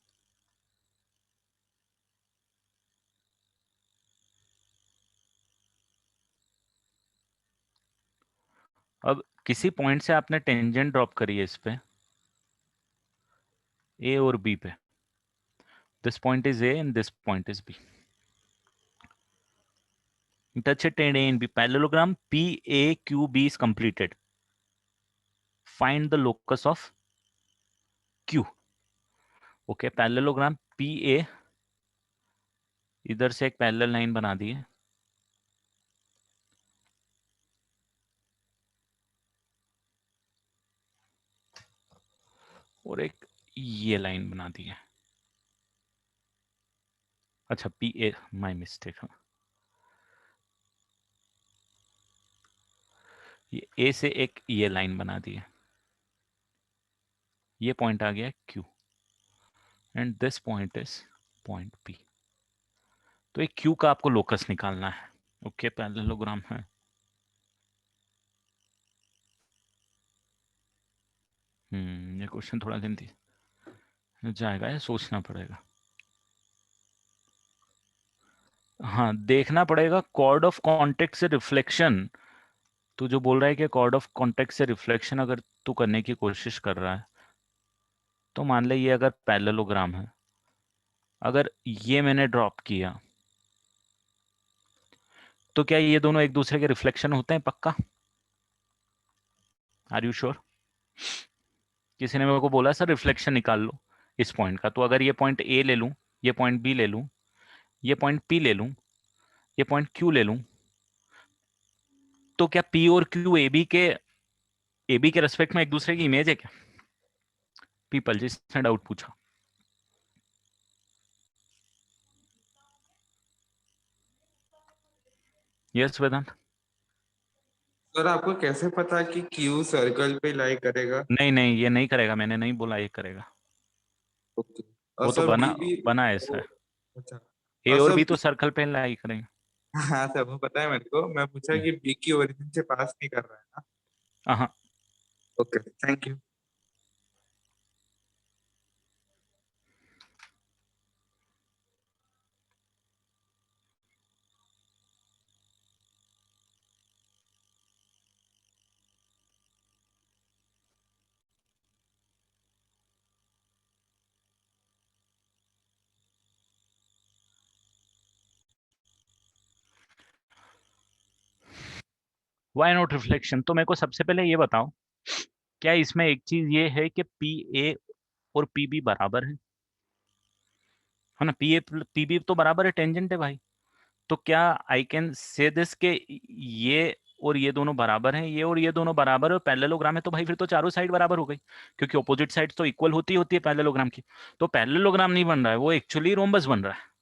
अब किसी पॉइंट से आपने टेंजेंट ड्रॉप करी है इस पे, ए और बी पे। This point is A and this point is B. Touch it at A and B. Parallelogram PAQB is completed. Find the locus of Q। Okay, parallelogram PA, इधर से एक पैरेलल लाइन बना दी है, और एक ये लाइन बना दी है। अच्छा, PA, माय मिस्टेक। ये A से एक ये लाइन बना दी है, ये पॉइंट आ गया Q, and this point is point P। तो एक Q का आपको लोकस निकालना है। ओके, पैरेललोग्राम है। ये क्वेश्चन थोड़ा लेंथी जाएगा, ये सोचना पड़ेगा। हाँ, देखना पड़ेगा कॉर्ड ऑफ कॉन्टेक्ट से रिफ्लेक्शन तू जो बोल रहा है कि कॉर्ड ऑफ कॉन्टेक्ट से रिफ्लेक्शन अगर तू करने की कोशिश कर रहा है तो मान ले ये अगर पैरेललोग्राम है, अगर ये मैंने ड्रॉप किया तो क्या ये दोनों एक दूसरे के रिफ्लेक्शन होते हैं पक्का? Are you sure? किसी ने मेरे को बोला सर रिफ्लेक्शन निकाल लो इस पॉइंट का, तो अगर ये पॉइंट ए ले लूं, ये पॉइंट बी ले लूं, ये पॉइंट पी ले लूं, ये पॉइंट क्यू ले लूं, तो क्या पी और क्यू ए बी के रेस्पेक्ट में एक दूसरे की इमेज है क्या? पीपल जिसने डाउट पूछा। यस वेदांत। सर आपको कैसे पता कि क्यू सर्कल पे लाई करेगा? नहीं नहीं, ये नहीं करेगा, मैंने नहीं बोला ये करेगा, ओके। और वो तो सर बना बी भी बना ऐसा है। अच्छा। ए और और सर बी तो सर्कल पे लाई करेंगे। हाँ सर वो पता है मेरे को, मैं पूछा कि बी की ओरिजिन से पास नहीं कर रहा है ना? हाँ। Okay thank you. Why not reflection? तो मेरे को सबसे पहले ये बताओ, क्या इसमें एक चीज ये है कि पी ए और पी बी बराबर है ना? पी बी तो बराबर है, टेंजेंट है भाई। तो क्या आई कैन से दिस के ये और ये दोनों बराबर हैं, ये और ये दोनों बराबर है और पैरेललोग्राम है, तो भाई फिर तो चारों साइड बराबर हो गई, क्योंकि ऑपोजिट साइड तो इक्वल होती है पैरेललोग्राम की। तो पैरेललोग्राम नहीं बन रहा है, वो एक्चुअली रोम्बस बन रहा है।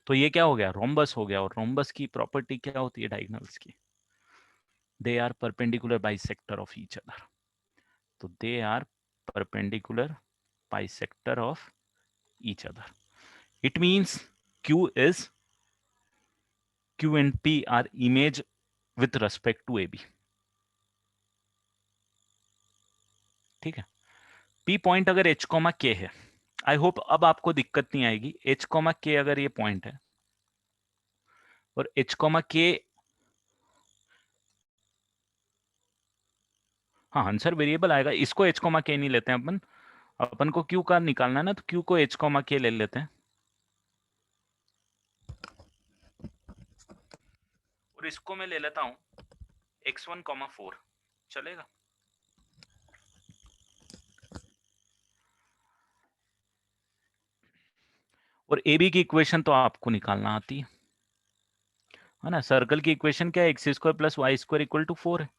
तो ये क्या हो गया? रोम्बस हो गया। और रोम्बस की प्रॉपर्टी क्या होती है डायगोनल्स की? They are perpendicular bisector of each other. तो they are perpendicular bisector of each other. It means Q is Q and P are image with respect to AB। ठीक है। P पॉइंट अगर H comma K है, I hope अब आपको दिक्कत नहीं आएगी। H कॉमा K अगर ये पॉइंट है और H कॉमा K, हाँ आंसर वेरिएबल आएगा। इसको H कॉमा K नहीं लेते हैं अपन, अपन को Q का निकालना है ना, तो Q को H कॉमा K ले लेते हैं और इसको मैं ले लेता हूं x1 कॉमा 4। चलेगा? और ए बी की इक्वेशन तो आपको निकालना आती है ना? सर्कल की इक्वेशन क्या है? X square plus y square equal to 4 है।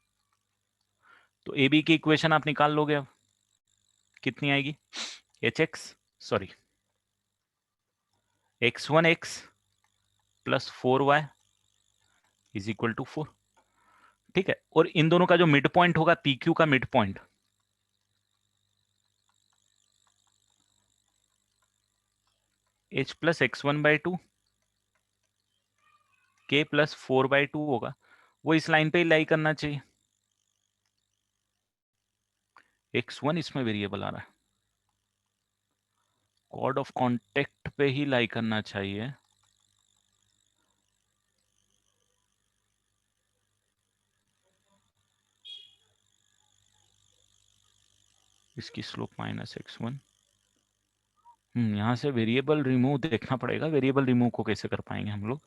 तो ए बी की इक्वेशन आप निकाल लोगे। अब कितनी आएगी? H x, sorry x1 x plus 4y is equal to 4। ठीक है। और इन दोनों का जो मिड पॉइंट होगा, पी क्यू का mid point, h plus x1/2 k plus 4/2 होगा। वो इस लाइन पे ही लाई करना चाहिए। x1 इसमें वेरिएबल आ रहा है, कॉर्ड ऑफ कॉन्टेक्ट पे ही लाई करना चाहिए। इसकी स्लोप -x1। यहाँ से वेरिएबल रिमूव देखना पड़ेगा। वेरिएबल रिमूव को कैसे कर पाएंगे हम लोग?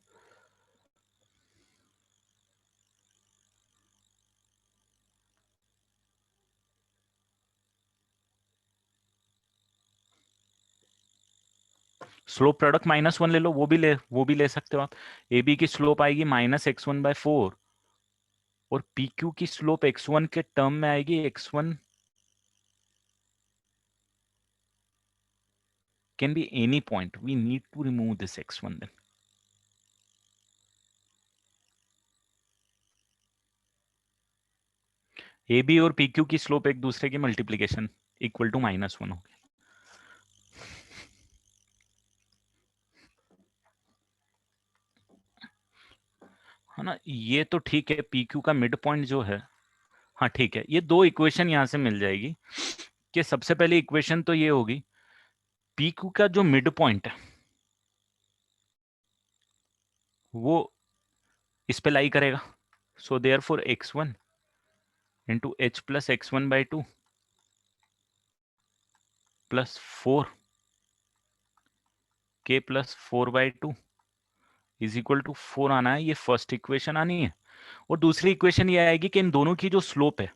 स्लोप प्रोडक्ट -1 ले लो, वो भी ले सकते हो आप। ए बी की स्लोप आएगी -x1/4 और पी क्यू की स्लोप x1 के टर्म में आएगी x1 can be any point. We need to remove this x1 then. A B और पी क्यू की स्लोप एक दूसरे की मल्टीप्लीकेशन इक्वल टू -1 होगी। है ना? ये तो ठीक है, पी क्यू का मिड पॉइंट जो है, हाँ ठीक है, ये दो इक्वेशन यहां से मिल जाएगी। कि सबसे पहले इक्वेशन तो ये होगी, पी क्यू का जो मिड पॉइंट है वो इस पे लाई करेगा। So therefore x1 into h plus x1/2 plus 4k plus 4/2 is equal to 4 आना है। ये फर्स्ट इक्वेशन आनी है। और दूसरी इक्वेशन ये आएगी कि इन दोनों की जो स्लोप है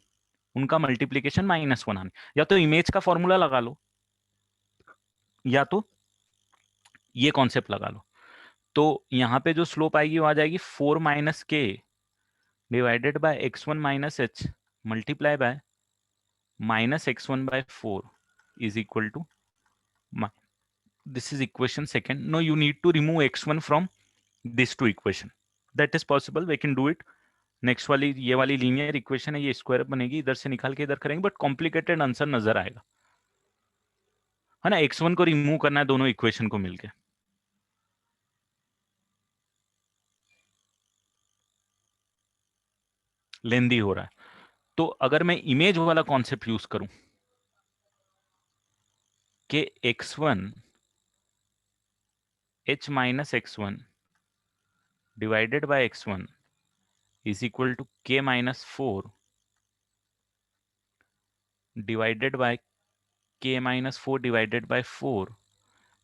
उनका मल्टीप्लीकेशन -1 आना है। या तो इमेज का फॉर्मूला लगा लो या तो ये कॉन्सेप्ट लगा लो। तो यहाँ पे जो स्लोप आएगी वो आ जाएगी 4 माइनस के divided by x1 minus H multiply by -x1/4 is equal to this is equation second. No, you need to remove x1 from these two equation. That is possible, we can do it. Next वाली ये वाली linear equation है, ये square बनेगी, इधर से निकाल के इधर करेंगे, बट कॉम्प्लिकेटेड आंसर नजर आएगा, है ना। x1 को रिमूव करना है दोनों इक्वेशन को मिलके। लेंदी हो रहा है। तो अगर मैं इमेज वाला कॉन्सेप्ट यूज करूं कि x1 h minus x1 divided by x1 is equal to k minus 4 divided by k minus 4 divided by 4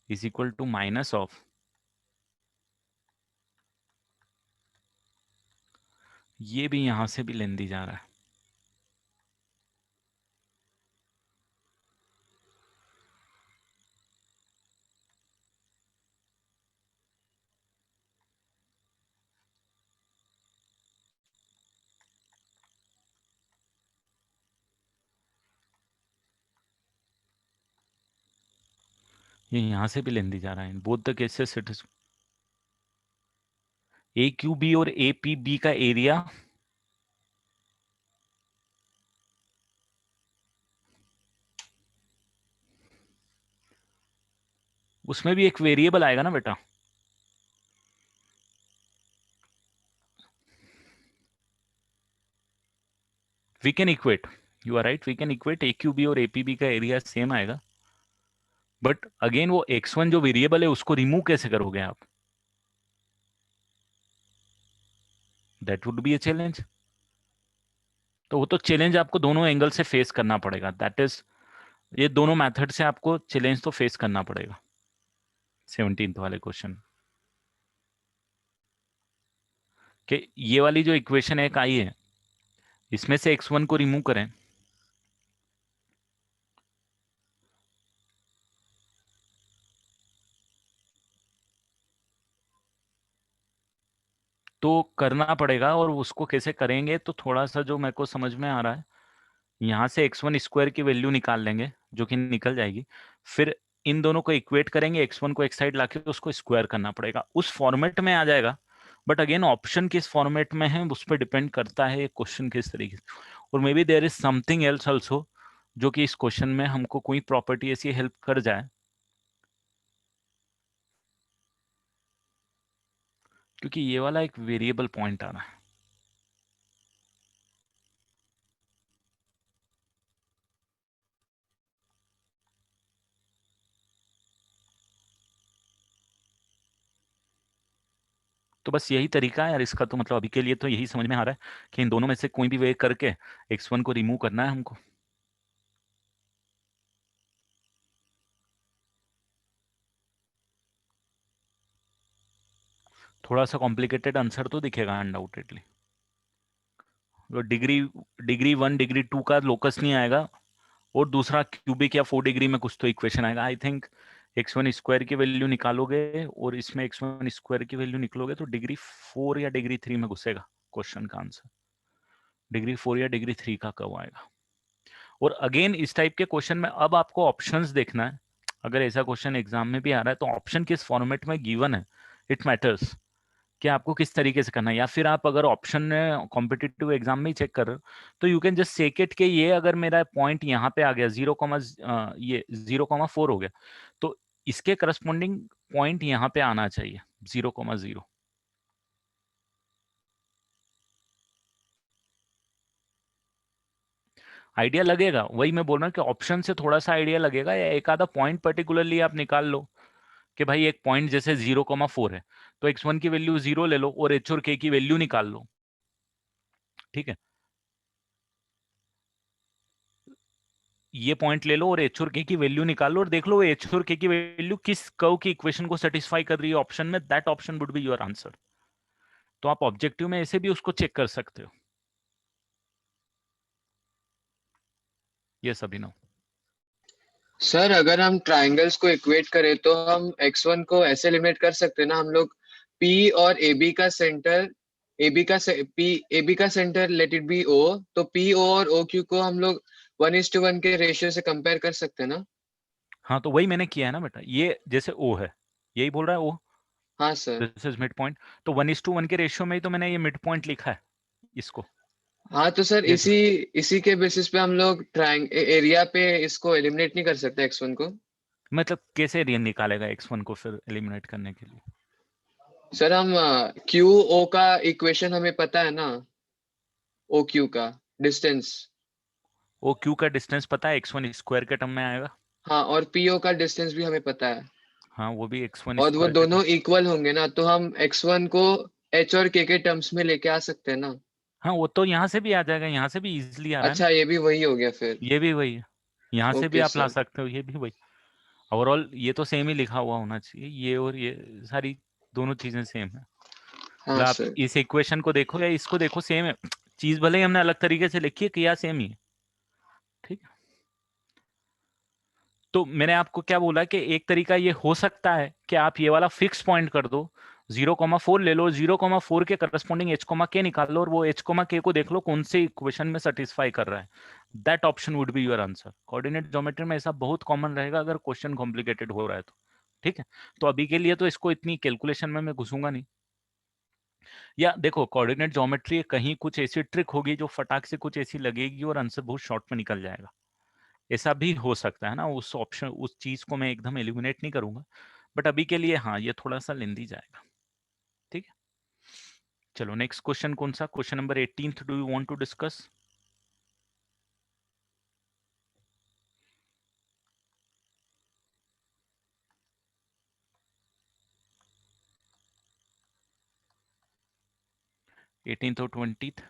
is equal to minus of, ये भी यहां से भी लेंदी जा रहा है। ये यहां से भी लेंदी जा रहा है। Both the cases it is A Q B और ए पी बी का एरिया उसमें भी एक वेरिएबल आएगा ना बेटा। We can equate, you are right, we can equate A Q B और ए पी बी का एरिया सेम आएगा। बट अगेन वो x1 जो वेरिएबल है उसको रिमूव कैसे करोगे आप? That would be a challenge. तो वो तो चैलेंज आपको दोनों एंगल से फेस करना पड़ेगा। दैट इज, ये दोनों मेथड से आपको चैलेंज तो फेस करना पड़ेगा 17th वाले क्वेश्चन कि ये वाली जो इक्वेशन एक आई है इसमें से x1 को रिमूव करें तो करना पड़ेगा। और उसको कैसे करेंगे तो थोड़ा सा जो मेरे को समझ में आ रहा है, यहाँ से x1 स्क्वायर की वैल्यू निकाल लेंगे जो कि निकल जाएगी। फिर इन दोनों को इक्वेट करेंगे, x1 को एक साइड लाके उसको स्क्वायर करना पड़ेगा, उस फॉर्मेट में आ जाएगा। बट अगेन ऑप्शन किस फॉर्मेट में है उस पर डिपेंड करता है क्वेश्चन किस तरीके से। और maybe there is something else also जो कि इस क्वेश्चन में हमको कोई प्रॉपर्टी ऐसी हेल्प कर जाए, क्योंकि ये वाला एक वेरिएबल पॉइंट आ रहा है। तो बस यही तरीका है यार इसका। तो मतलब अभी के लिए तो यही समझ में आ रहा है कि इन दोनों में से कोई भी वे करके x1 को रिमूव करना है हमको। थोड़ा सा कॉम्प्लिकेटेड आंसर तो दिखेगा अनडाउटेडली। डिग्री डिग्री 1 डिग्री 2 का लोकस नहीं आएगा, और दूसरा क्यूबिक या 4 डिग्री में कुछ तो इक्वेशन आएगा। आई थिंक x1 स्क्वायर की वैल्यू निकालोगे और इसमें x1 स्क्वायर की वैल्यू निकलोगे तो डिग्री 4 या डिग्री 3 में घुसेगा क्वेश्चन का आंसर। डिग्री 4 या डिग्री 3 का कब आएगा? और अगेन इस टाइप के क्वेश्चन में अब आपको ऑप्शंस देखना है। अगर ऐसा क्वेश्चन एग्जाम में भी आ रहा है तो ऑप्शन किस फॉर्मेट में गिवन है, इट मैटर्स कि आपको किस तरीके से करना है। या फिर आप अगर ऑप्शन कॉम्पिटिटिव एग्जाम में ही चेक कर रहे हो तो you can just check it कि ये अगर मेरा पॉइंट यहाँ पे आ गया ये 0,4 हो गया तो इसके करस्पॉन्डिंग पॉइंट यहाँ पे आना चाहिए 0,0। आइडिया लगेगा, वही मैं बोल रहा हूँ कि ऑप्शन से थोड़ा सा आइडिया लगेगा, या एक आधा पॉइंट पर्टिकुलरली आप निकाल लो कि भाई एक पॉइंट जैसे 0,4 है, तो x1 की वैल्यू 0 ले लो और h और k की वैल्यू निकाल लो, ठीक है। ये पॉइंट ले लो और h और k की वैल्यू निकाल लो और देख लो h और k की वैल्यू किस कर्व की इक्वेशन को सेटिस्फाई कर रही है ऑप्शन में, that option would be your answer. तो आप ऑब्जेक्टिव में ऐसे भी उसको चेक कर सकते हो। ये सभी नो। सर अगर हम ट्राइंगल्स को इक्वेट करें तो हम x1 को ऐसे एलिमिनेट कर सकते हैं ना हम लोग, P और AB का सेंटर, AB का centre let it be O, तो PO और OQ को हम लोग 1:1 के रेशियो से कंपेयर कर सकते हैं ना। हाँ तो वही मैंने किया है ना बेटा, ये जैसे O है, यही बोल रहा है O, हाँ sir. This is mid point, तो 1:1 के रेशियो में ही तो मैंने ये मिड पॉइंट लिखा है इसको। हाँ तो सर ये इसी के बेसिस पे हम लोग एरिया पे इसको एलिमिनेट नहीं कर सकते x1 को। मतलब कैसे एरिया निकालेगा x1 को फिर एलिमिनेट करने के लिए? सर हम QO का इक्वेशन हमें पता है ना, OQ का डिस्टेंस। ओ क्यू का डिस्टेंस पता है, x1 स्क्वायर के टर्म में आएगा। हाँ और PO का डिस्टेंस भी हमें पता है, हाँ वो भी x1 और वो स्क्वायर के टर्म। दोनों इक्वल होंगे ना, तो हम x1 को h और k के टर्म्स में लेके आ सकते हैं ना। हाँ वो तो यहाँ से भी आ जाएगा, यहाँ से भी इजिली आ रहा है ना, अच्छा ये भी वही हो गया फिर। ये भी वही है, यहाँ से भी ओके आप ला सर। सकते हो, ये भी वही। ओवरऑल ये तो सेम ही लिखा हुआ होना चाहिए, ये और ये सारी दोनों चीजें सेम है। हाँ मतलब आप सर। इस इक्वेशन को देखो या इसको देखो, सेम है चीज, भले ही हमने अलग तरीके से लिखी है कि या सेम ही है, ठीक है। तो मैंने आपको क्या बोला कि एक तरीका ये हो सकता है कि आप ये वाला फिक्स पॉइंट कर दो, 0,4 ले लो, 0,4 के करस्पॉन्डिंग h, k निकाल लो और वो h, k को देख लो कौन से इक्वेशन में सेटिस्फाई कर रहा है, that option would be your answer. Coordinate geometry में ऐसा बहुत कॉमन रहेगा अगर क्वेश्चन कॉम्प्लिकेटेड हो रहा है तो, ठीक है। तो अभी के लिए तो इसको इतनी कैलकुलेशन में मैं घुसूंगा नहीं। या देखो कोऑर्डिनेट ज्योमेट्री कहीं कुछ ऐसी ट्रिक होगी जो फटाक से कुछ ऐसी लगेगी और आंसर बहुत शॉर्ट में निकल जाएगा, ऐसा भी हो सकता है ना। उस ऑप्शन उस चीज को मैं एकदम एलिमिनेट नहीं करूंगा, बट अभी के लिए हाँ ये थोड़ा सा लेंदी जाएगा, ठीक है। चलो नेक्स्ट क्वेश्चन कौन सा, question number 18 do you want to discuss? Eighteenth और 20th,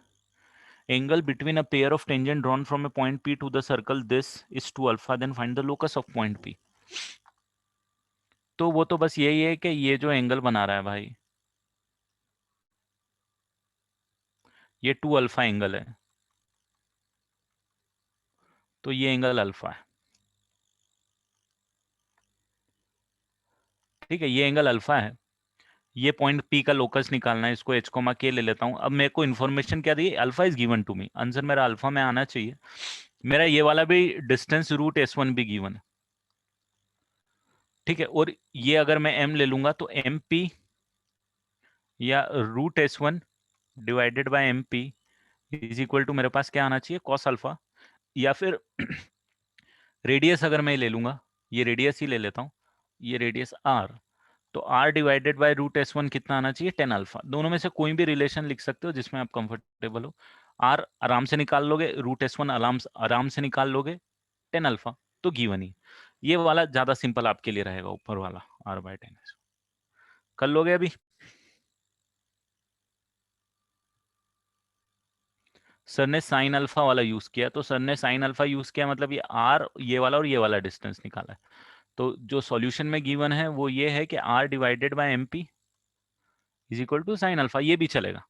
angle between a pair of tangent drawn from a point P to the circle this is 2 alpha, then find the locus of point P। तो वो तो बस यही है कि ये जो एंगल बना रहा है भाई, ये 2 अल्फा एंगल है, तो ये एंगल अल्फा है, ठीक है, ये एंगल अल्फा है। ये पॉइंट P का लोकस निकालना है, इसको h, k ले लेता हूं। अब मेरे को इन्फॉर्मेशन क्या दी, alpha is given to me, answer मेरा अल्फा में आना चाहिए। मेरा ये वाला भी डिस्टेंस रूट s1 भी गिवन है, ठीक है। और ये अगर मैं m ले लूंगा तो MP या root s1 divided by MP is equal to मेरे पास क्या आना चाहिए, कॉस अल्फा। या फिर रेडियस अगर मैं ले लूंगा, ये रेडियस ही ले लेता हूँ, ये रेडियस r, तो r divided by root s1 कितना आना चाहिए, 10 अल्फा। दोनों में से कोई भी रिलेशन लिख सकते हो जिसमें आप कंफर्टेबल हो। r आराम से निकाल लोगे, रूट s1 आराम से निकाल लोगे, 10 अल्फा, तो गिवन ही। ये वाला ज्यादा सिंपल आपके लिए रहेगा, ऊपर वाला r/10 कर लोगे अभी। सर ने साइन अल्फा वाला यूज किया, तो सर ने साइन अल्फा यूज किया मतलब ये r, ये वाला और ये वाला डिस्टेंस निकाला है। तो जो सॉल्यूशन में गिवन है वो ये है कि r divided by MP is equal to sine alpha, ये भी चलेगा।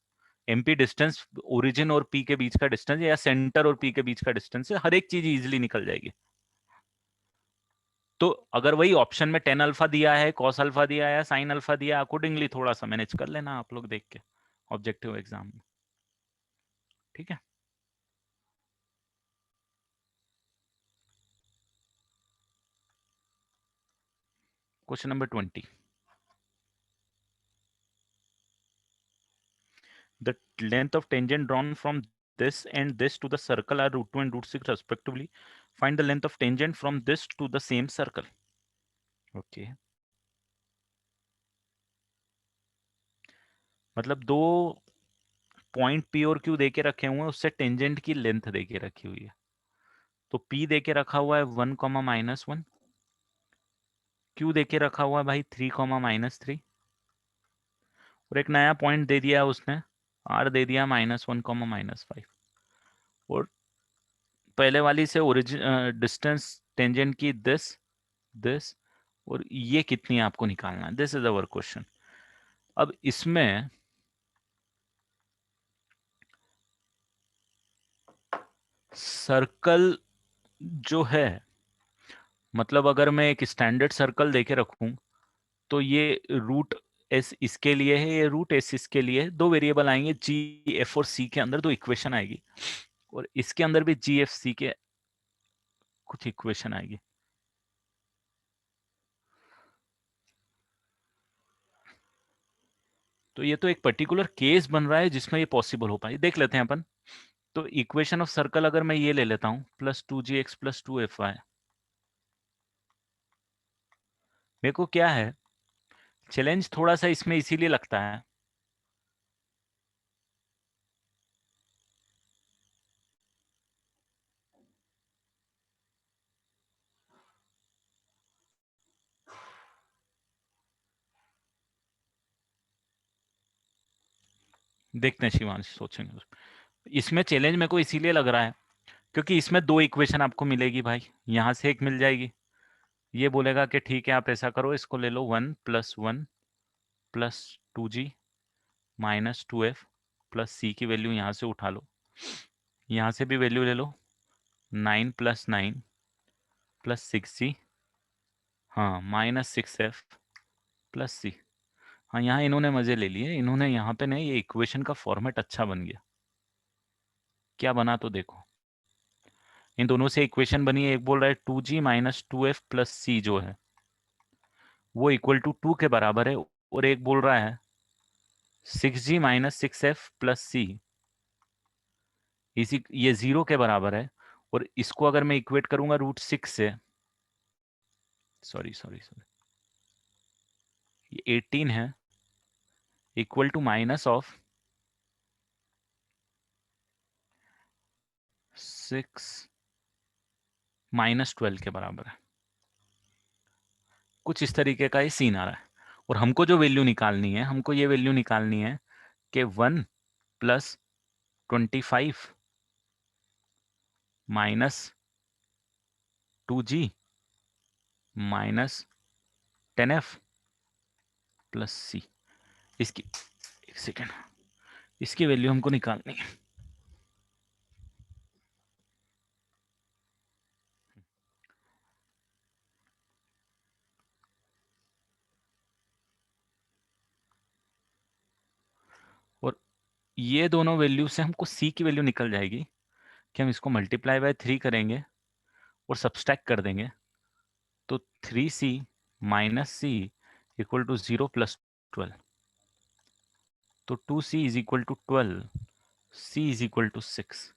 MP डिस्टेंस ओरिजिन और P के बीच का डिस्टेंस, या सेंटर और P के बीच का डिस्टेंस है, हर एक चीज इजिली निकल जाएगी। तो अगर वही ऑप्शन में 10 अल्फा दिया है, कॉस अल्फा दिया है, साइन अल्फा दिया है, अकॉर्डिंगली थोड़ा सा मैनेज कर लेना आप लोग देख के ऑब्जेक्टिव एग्जाम में, ठीक है। Question number 20, the length of tangent drawn from this and this to the circle are √2 and √6 respectively. Find the length of tangent from this to the same circle. Okay. मतलब दो point P और Q देके रखे हुए हैं, उससे tangent की length देके रखी हुई है। तो P देके रखा हुआ है 1, -1, क्यू देके रखा हुआ है भाई 3, और एक नया पॉइंट दे दिया उसने, आर दे दिया -1, -5, और पहले वाली से ओरिजिन डिस्टेंस टेंजेंट की दिस, और ये कितनी है आपको निकालना है। This is our question. अब इसमें सर्कल जो है, मतलब अगर मैं एक स्टैंडर्ड सर्कल देके रखूं तो ये रूट एस इसके लिए है, ये रूट एस इसके लिए है। दो वेरिएबल आएंगे जी एफ और सी के अंदर, दो इक्वेशन आएगी, और इसके अंदर भी जी एफ सी के कुछ इक्वेशन आएगी। तो ये तो एक पर्टिकुलर केस बन रहा है जिसमें ये पॉसिबल हो पाए। देख लेते हैं अपन। तो इक्वेशन ऑफ सर्कल अगर मैं ये ले लेता हूं, +2gx + 2fy, मेरे को क्या है, चैलेंज थोड़ा सा इसमें इसीलिए लगता है देखते हैं शिवांश सोचेंगे। इसमें चैलेंज मेरे को इसीलिए लग रहा है क्योंकि इसमें दो इक्वेशन आपको मिलेगी भाई, यहाँ से एक मिल जाएगी, ये बोलेगा कि ठीक है आप ऐसा करो, इसको ले लो 1 + 1 + 2g - 2f + c की वैल्यू यहाँ से उठा लो, यहाँ से भी वैल्यू ले लो 9 + 9 + 6g, हाँ -6f + c। हाँ यहाँ इन्होंने मजे ले लिए, इन्होंने यहाँ पे नहीं, ये इक्वेशन का फॉर्मेट अच्छा बन गया। क्या बना तो देखो, इन दोनों से इक्वेशन बनी है। एक बोल रहा है 2g - 2f + c जो है वो इक्वल टू 2 के बराबर है, और एक बोल रहा है 6g - 6f + c, इसी ये 0 के बराबर है। और इसको अगर मैं इक्वेट करूंगा √6 से, सॉरी सॉरी सॉरी, ये 18 है, इक्वल टू -6 -12 के बराबर है। कुछ इस तरीके का ये सीन आ रहा है। और हमको जो वैल्यू निकालनी है, हमको ये वैल्यू निकालनी है कि 1 + 25 -2g -10f + c। इसकी एक सेकेंड, इसकी वैल्यू हमको निकालनी है। और ये दोनों वैल्यू से हमको c की वैल्यू निकल जाएगी कि हम इसको मल्टीप्लाई बाय 3 करेंगे और सब्सट्रैक्ट कर देंगे, तो 3c - c इक्वल टू 0 + 12। तो 2c is equal to 12, c is equal to 6।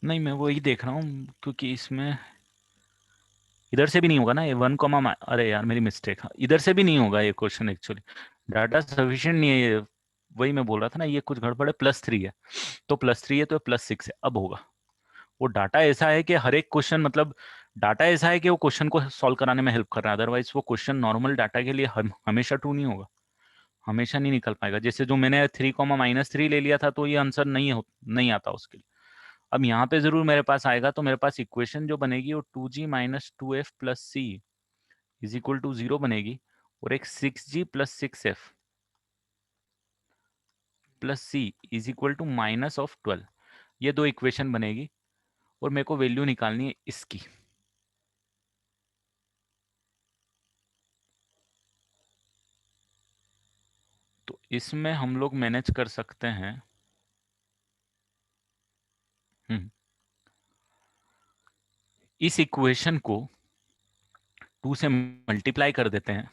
नहीं मैं वही देख रहा हूँ क्योंकि इसमें इधर से भी नहीं होगा ना ये 1, अरे यार मेरी मिस्टेक, हाँ इधर से भी नहीं होगा ये क्वेश्चन, एक्चुअली डाटा सफिशिएंट नहीं है ये, वही मैं बोल रहा था ना, ये कुछ गड़बड़ है। +3 है तो +3 है तो +6 है, अब होगा। वो डाटा ऐसा है कि हर एक क्वेश्चन, मतलब डाटा ऐसा है कि वो क्वेश्चन को सॉल्व कराने में हेल्प कर रहा है, अदरवाइज वो क्वेश्चन नॉर्मल डाटा के लिए हमेशा ट्रू नहीं होगा, हमेशा नहीं निकल पाएगा। जैसे जो मैंने 3, -3 ले लिया था तो ये आंसर नहीं आता उसके लिए। अब यहाँ पे जरूर मेरे पास आएगा, तो मेरे पास इक्वेशन जो बनेगी वो 2g - 2f + c is equal to 0 बनेगी, और एक 6g + 6f + c is equal to -12। ये दो इक्वेशन बनेगी और मेरे को वैल्यू निकालनी है इसकी। तो इसमें हम लोग मैनेज कर सकते हैं, इस इक्वेशन को 2 से मल्टीप्लाई कर देते हैं,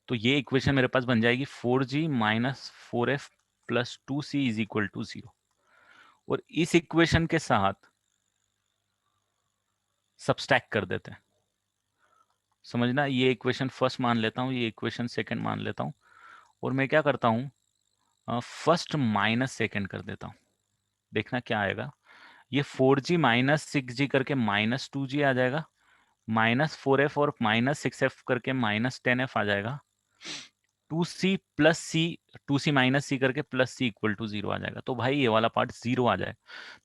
तो ये इक्वेशन मेरे पास बन जाएगी 4g - 4f + 2c is equal to 0। और इस इक्वेशन के साथ सब्सट्रैक्ट कर देते हैं। समझना, ये इक्वेशन फर्स्ट मान लेता हूँ, ये इक्वेशन सेकंड मान लेता हूँ, और मैं क्या करता हूँ, फर्स्ट माइनस सेकेंड कर देता हूँ, देखना क्या आएगा। ये 4G माइनस 6G करके माइनस 2G आ जाएगा, माइनस 4F और माइनस 6F करके माइनस 10F आ जाएगा, 2C प्लस सी 2C माइनस सी करके प्लस सी इक्वल टू 0 आ जाएगा। तो भाई ये वाला पार्ट 0 आ जाए।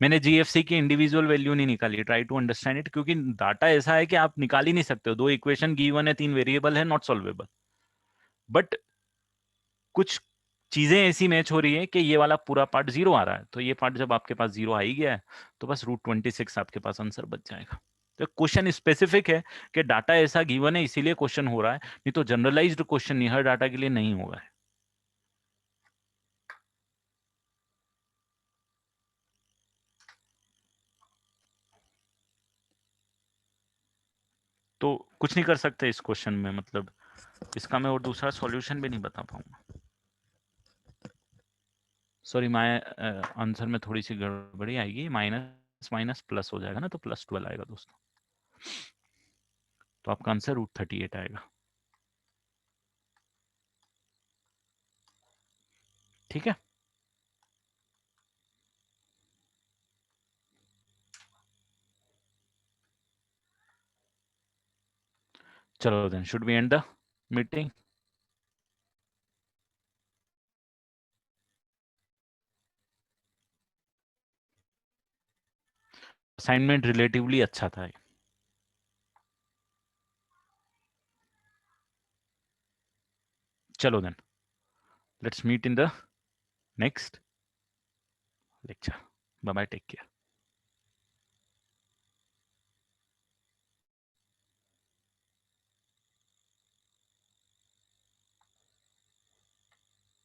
मैंने GFC की इंडिविजुअल वैल्यू नहीं निकाली, ट्राई टू अंडरस्टैंड इट, क्योंकि डाटा ऐसा है कि आप निकाल ही नहीं सकते हो। 2 इक्वेशन गिवन है, 3 वेरिएबल है, नॉट सॉल्वेबल। बट कुछ चीजें ऐसी मैच हो रही है कि ये वाला पूरा पार्ट 0 आ रहा है, तो ये पार्ट जब आपके पास 0 आ ही गया है तो बस √26 आपके पास आंसर बच जाएगा। तो क्वेश्चन स्पेसिफिक है कि डाटा ऐसा गिवन है इसीलिए क्वेश्चन हो रहा है, नहीं तो जनरलाइज्ड क्वेश्चन नहीं, हर डाटा के लिए नहीं होगा। तो कुछ नहीं कर सकते इस क्वेश्चन में, मतलब इसका मैं और दूसरा सॉल्यूशन भी नहीं बता पाऊंगा। सॉरी, माय आंसर में थोड़ी सी गड़बड़ी आएगी, माइनस माइनस प्लस हो जाएगा ना, तो +12 आएगा दोस्तों। तो आपका आंसर √38 आएगा। ठीक है, चलो then, should we end the meeting? Assignment relatively अच्छा था। चलो then, let's meet in the next lecture. Bye bye, take care.